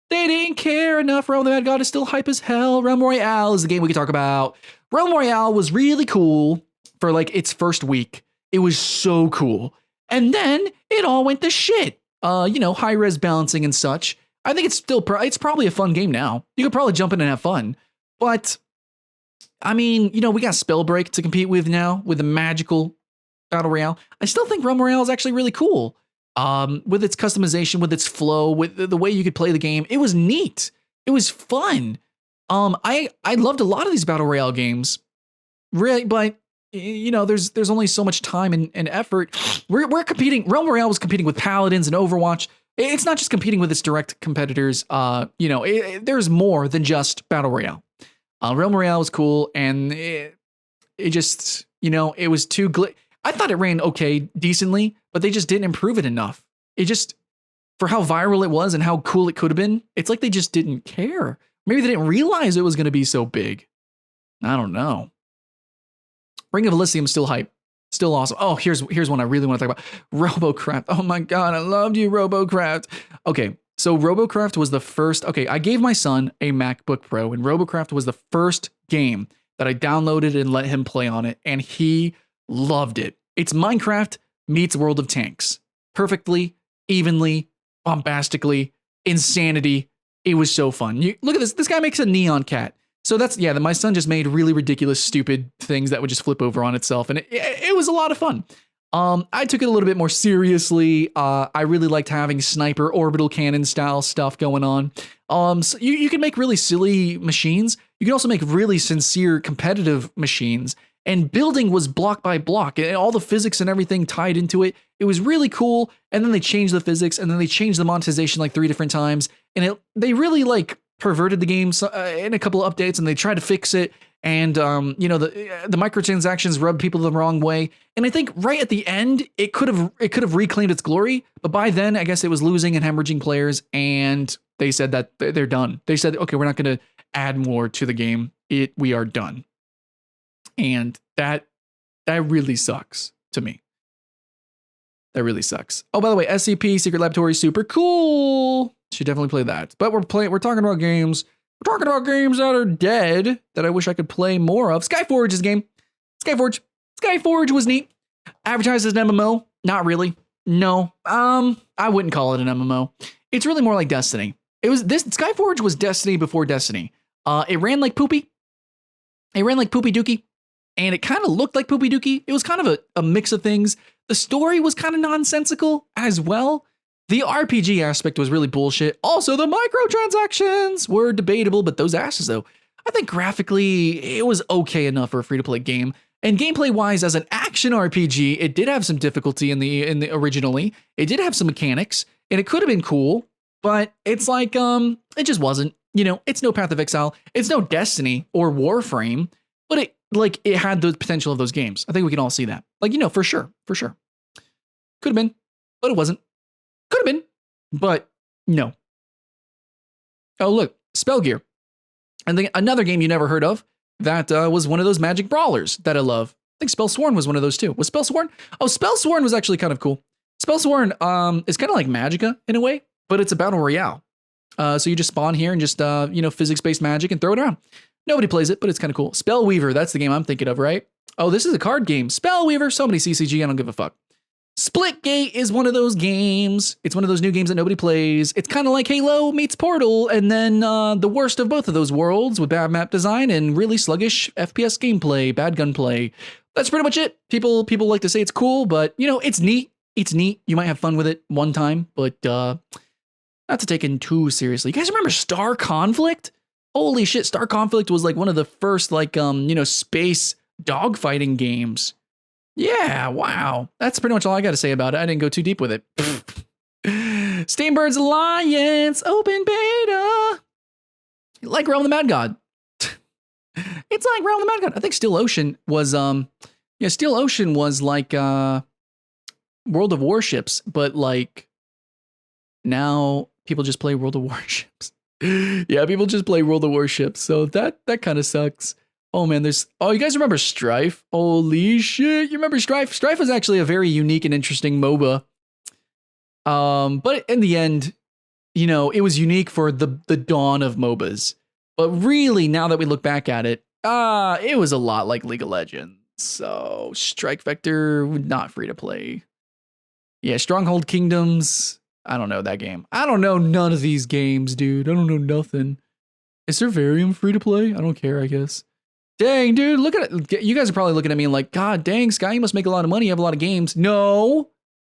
[SPEAKER 1] They didn't care enough. Realm of the Mad God is still hype as hell. Realm Royale is the game we can talk about. Realm Royale was really cool for like its first week. It was so cool. And then it all went to shit. High res balancing and such. I think it's probably a fun game now. You could probably jump in and have fun. But I mean, we got Spellbreak to compete with now with the magical Battle Royale. I still think Realm Royale is actually really cool. With its customization, with its flow, with the way you could play the game. It was neat. It was fun. I loved a lot of these Battle Royale games. Really, but there's only so much time and effort. We're competing. Realm Royale was competing with Paladins and Overwatch. It's not just competing with its direct competitors. There's more than just Battle Royale. Realm Royale was cool, and it just, it was too I thought it ran okay, decently, but they just didn't improve it enough. It just, for how viral it was and how cool it could have been, it's like they just didn't care. Maybe they didn't realize it was going to be so big. I don't know. Ring of Elysium still hype. Still awesome. Oh, here's one I really want to talk about. RoboCraft. Oh my God, I loved you, RoboCraft. Okay, so RoboCraft was the first. Okay, I gave my son a MacBook Pro, and RoboCraft was the first game that I downloaded and let him play on it, and he loved it. It's Minecraft meets World of Tanks. Perfectly, evenly, bombastically, insanity. It was so fun. Look at this. This guy makes a neon cat. So that's, my son just made really ridiculous, stupid things that would just flip over on itself. And it was a lot of fun. I took it a little bit more seriously. I really liked having sniper orbital cannon style stuff going on. So you can make really silly machines. You can also make really sincere competitive machines. And building was block by block, and all the physics and everything tied into it. It was really cool. And then they changed the physics, and then they changed the monetization like 3 different times. And they really perverted the game in a couple of updates, and they tried to fix it. And the microtransactions rubbed people the wrong way. And I think right at the end, it could have reclaimed its glory. But by then, I guess it was losing and hemorrhaging players, and they said that they're done. They said, okay, we're not going to add more to the game. We are done. And that really sucks to me. That really sucks. Oh, by the way, SCP Secret Laboratory, super cool. Should definitely play that. But we're talking about games. We're talking about games that are dead that I wish I could play more of. Skyforge is a game. Skyforge was neat. Advertised as an MMO. Not really. No. I wouldn't call it an MMO. It's really more like Destiny. Skyforge was Destiny before Destiny. It ran like Poopy. It ran like Poopy Dookie. And it kind of looked like Poopy Dookie. It was kind of a mix of things. The story was kind of nonsensical as well. The RPG aspect was really bullshit. Also, the microtransactions were debatable, but those asses though. I think graphically, it was okay enough for a free-to-play game. And gameplay-wise, as an action RPG, it did have some difficulty in the originally. It did have some mechanics, and it could have been cool, but it's like it just wasn't. It's no Path of Exile. It's no Destiny or Warframe, but it had the potential of those games. I think we can all see that. For sure. Could have been, but it wasn't. Could have been, but no. Oh, look, Spellgear. And then another game you never heard of that was one of those magic brawlers that I love. I think Spellsworn was one of those too. Was Spellsworn? Oh, Spellsworn was actually kind of cool. Spellsworn is kind of like Magicka in a way, but it's a battle royale. So you just spawn here and just, physics-based magic and throw it around. Nobody plays it, but it's kind of cool. Spellweaver, that's the game I'm thinking of, right? Oh, this is a card game. Spellweaver, so many CCG, I don't give a fuck. Splitgate is one of those games. It's one of those new games that nobody plays. It's kind of like Halo meets Portal, and then the worst of both of those worlds with bad map design and really sluggish FPS gameplay, bad gunplay. That's pretty much it. People like to say it's cool, but it's neat. It's neat. You might have fun with it one time, but not to take it too seriously. You guys remember Star Conflict? Holy shit, Star Conflict was like one of the first space dogfighting games. Yeah, wow. That's pretty much all I got to say about it. I didn't go too deep with it. Steinberg's Alliance, open beta. Like Realm of the Mad God. It's like Realm of the Mad God. I think Steel Ocean was, Steel Ocean was like World of Warships, but like now people just play World of Warships. Yeah, people just play World of Warships, so that kind of sucks. Oh man, you guys remember Strife? Holy shit, you remember Strife? Strife was actually a very unique and interesting MOBA. But in the end, it was unique for the dawn of MOBAs. But really, now that we look back at it, it was a lot like League of Legends. So Strike Vector, not free to play. Yeah, Stronghold Kingdoms. I don't know that game. I don't know none of these games, dude. I don't know nothing. Is Servarium free to play? I don't care, I guess. Dang, dude, look at it. You guys are probably looking at me like, God dang, Sky, you must make a lot of money. You have a lot of games. No,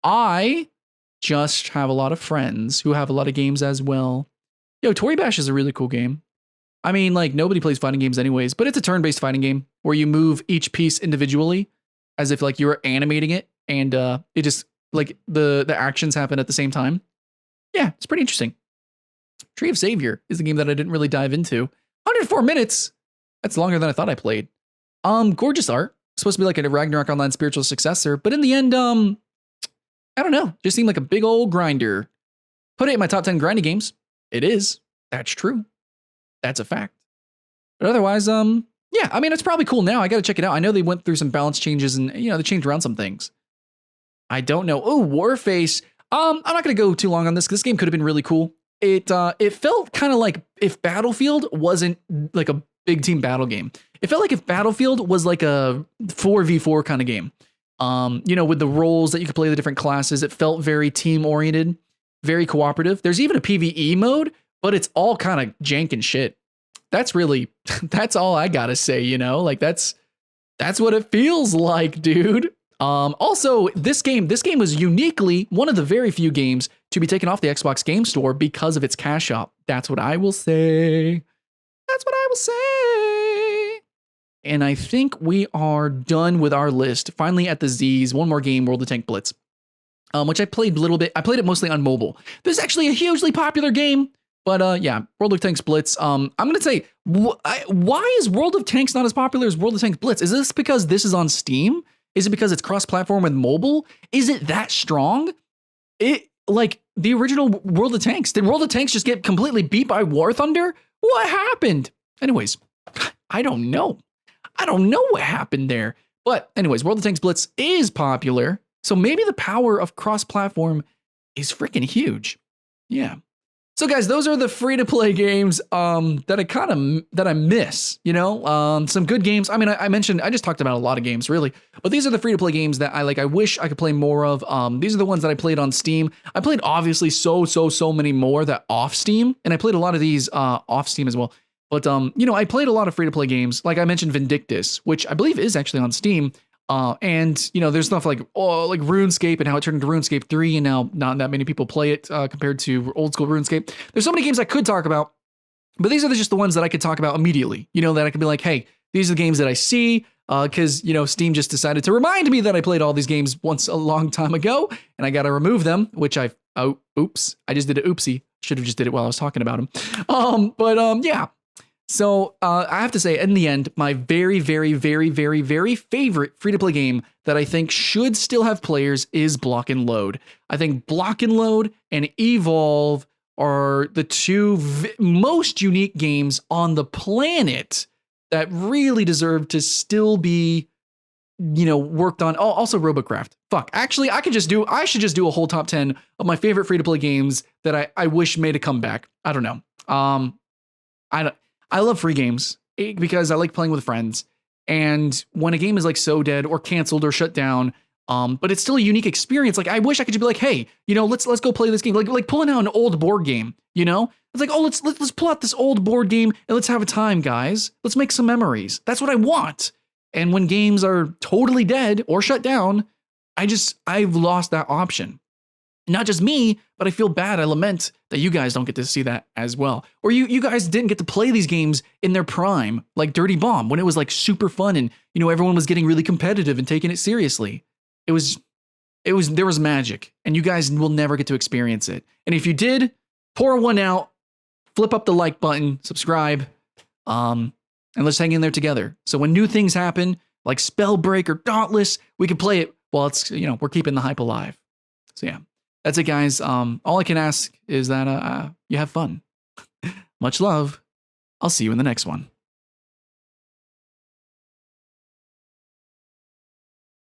[SPEAKER 1] I just have a lot of friends who have a lot of games as well. Yo, Tory Bash is a really cool game. I mean, like, nobody plays fighting games anyways, but it's a turn-based fighting game where you move each piece individually as if like you were animating it, and it just like the actions happen at the same time. Yeah, it's pretty interesting. Tree of Savior is a game that I didn't really dive into. 104 minutes. That's longer than I thought I played. Gorgeous art. Supposed to be like a Ragnarok Online spiritual successor, but in the end, I don't know. Just seemed like a big old grinder. Put it in my top 10 grindy games. It is. That's true. That's a fact. But otherwise, yeah, I mean, it's probably cool now. I got to check it out. I know they went through some balance changes and, they changed around some things. I don't know. Oh, Warface. I'm not going to go too long on this. This game could have been really cool. It felt kind of like if Battlefield wasn't like a big team battle game. It felt like if Battlefield was like a 4v4 kind of game. With the roles that you could play the different classes, it felt very team oriented, very cooperative. There's even a PvE mode, but it's all kind of jank and shit. That's all I gotta say, like that's what it feels like, dude. Also, this game was uniquely one of the very few games to be taken off the Xbox Game Store because of its cash shop. That's what I will say. And I think we are done with our list. Finally at the Z's, one more game, World of Tank Blitz, which I played a little bit. I played it mostly on mobile. This is actually a hugely popular game, but yeah, World of Tanks Blitz. I'm going to say, why is World of Tanks not as popular as World of Tanks Blitz? Is this because this is on Steam? Is it because it's cross-platform with mobile? Is it that strong? Like the original World of Tanks. Did World of Tanks just get completely beat by War Thunder? What happened? Anyways, I don't know. I don't know what happened there. But anyways, World of Tanks Blitz is popular. So maybe the power of cross-platform is freaking huge. Yeah. So guys, those are the free-to-play games that I miss, some good games. I mean, I just talked about a lot of games really, but these are the free-to-play games that I wish I could play more of. These are the ones that I played on Steam. I played obviously so many more that off Steam, and I played a lot of these off Steam as well. But I played a lot of free-to-play games. Like I mentioned Vindictus, which I believe is actually on Steam. And there's stuff like RuneScape and how it turned into RuneScape 3, and now not that many people play it compared to old school RuneScape. There's so many games I could talk about, but these are just the ones that I could talk about immediately. That I could be like, hey, these are the games that I see, because Steam just decided to remind me that I played all these games once a long time ago, and I got to remove them, which oops, I just did an oopsie. Should have just did it while I was talking about them. Yeah. So I have to say, in the end, my very, very, very, very, very favorite free-to-play game that I think should still have players is Block and Load. I think Block and Load and Evolve are the two most unique games on the planet that really deserve to still be, worked on. Oh, also Robocraft. Fuck. Actually, I should just do a whole top 10 of my favorite free-to-play games that I wish made a comeback. I don't know. I love free games because I like playing with friends. And when a game is like so dead or canceled or shut down, but it's still a unique experience. Like I wish I could just be like, hey, let's go play this game. Like pulling out an old board game, It's like, oh, let's pull out this old board game and let's have a time, guys. Let's make some memories. That's what I want. And when games are totally dead or shut down, I've lost that option. Not just me, but I feel bad. I lament that you guys don't get to see that as well. Or you guys didn't get to play these games in their prime, like Dirty Bomb, when it was like super fun and, everyone was getting really competitive and taking it seriously. There was magic, and you guys will never get to experience it. And if you did, pour one out, flip up the like button, subscribe, and let's hang in there together. So when new things happen, like Spellbreak or Dauntless, we can play it while it's, we're keeping the hype alive. So yeah. That's it, guys. All I can ask is that you have fun. Much love. I'll see you in the next one.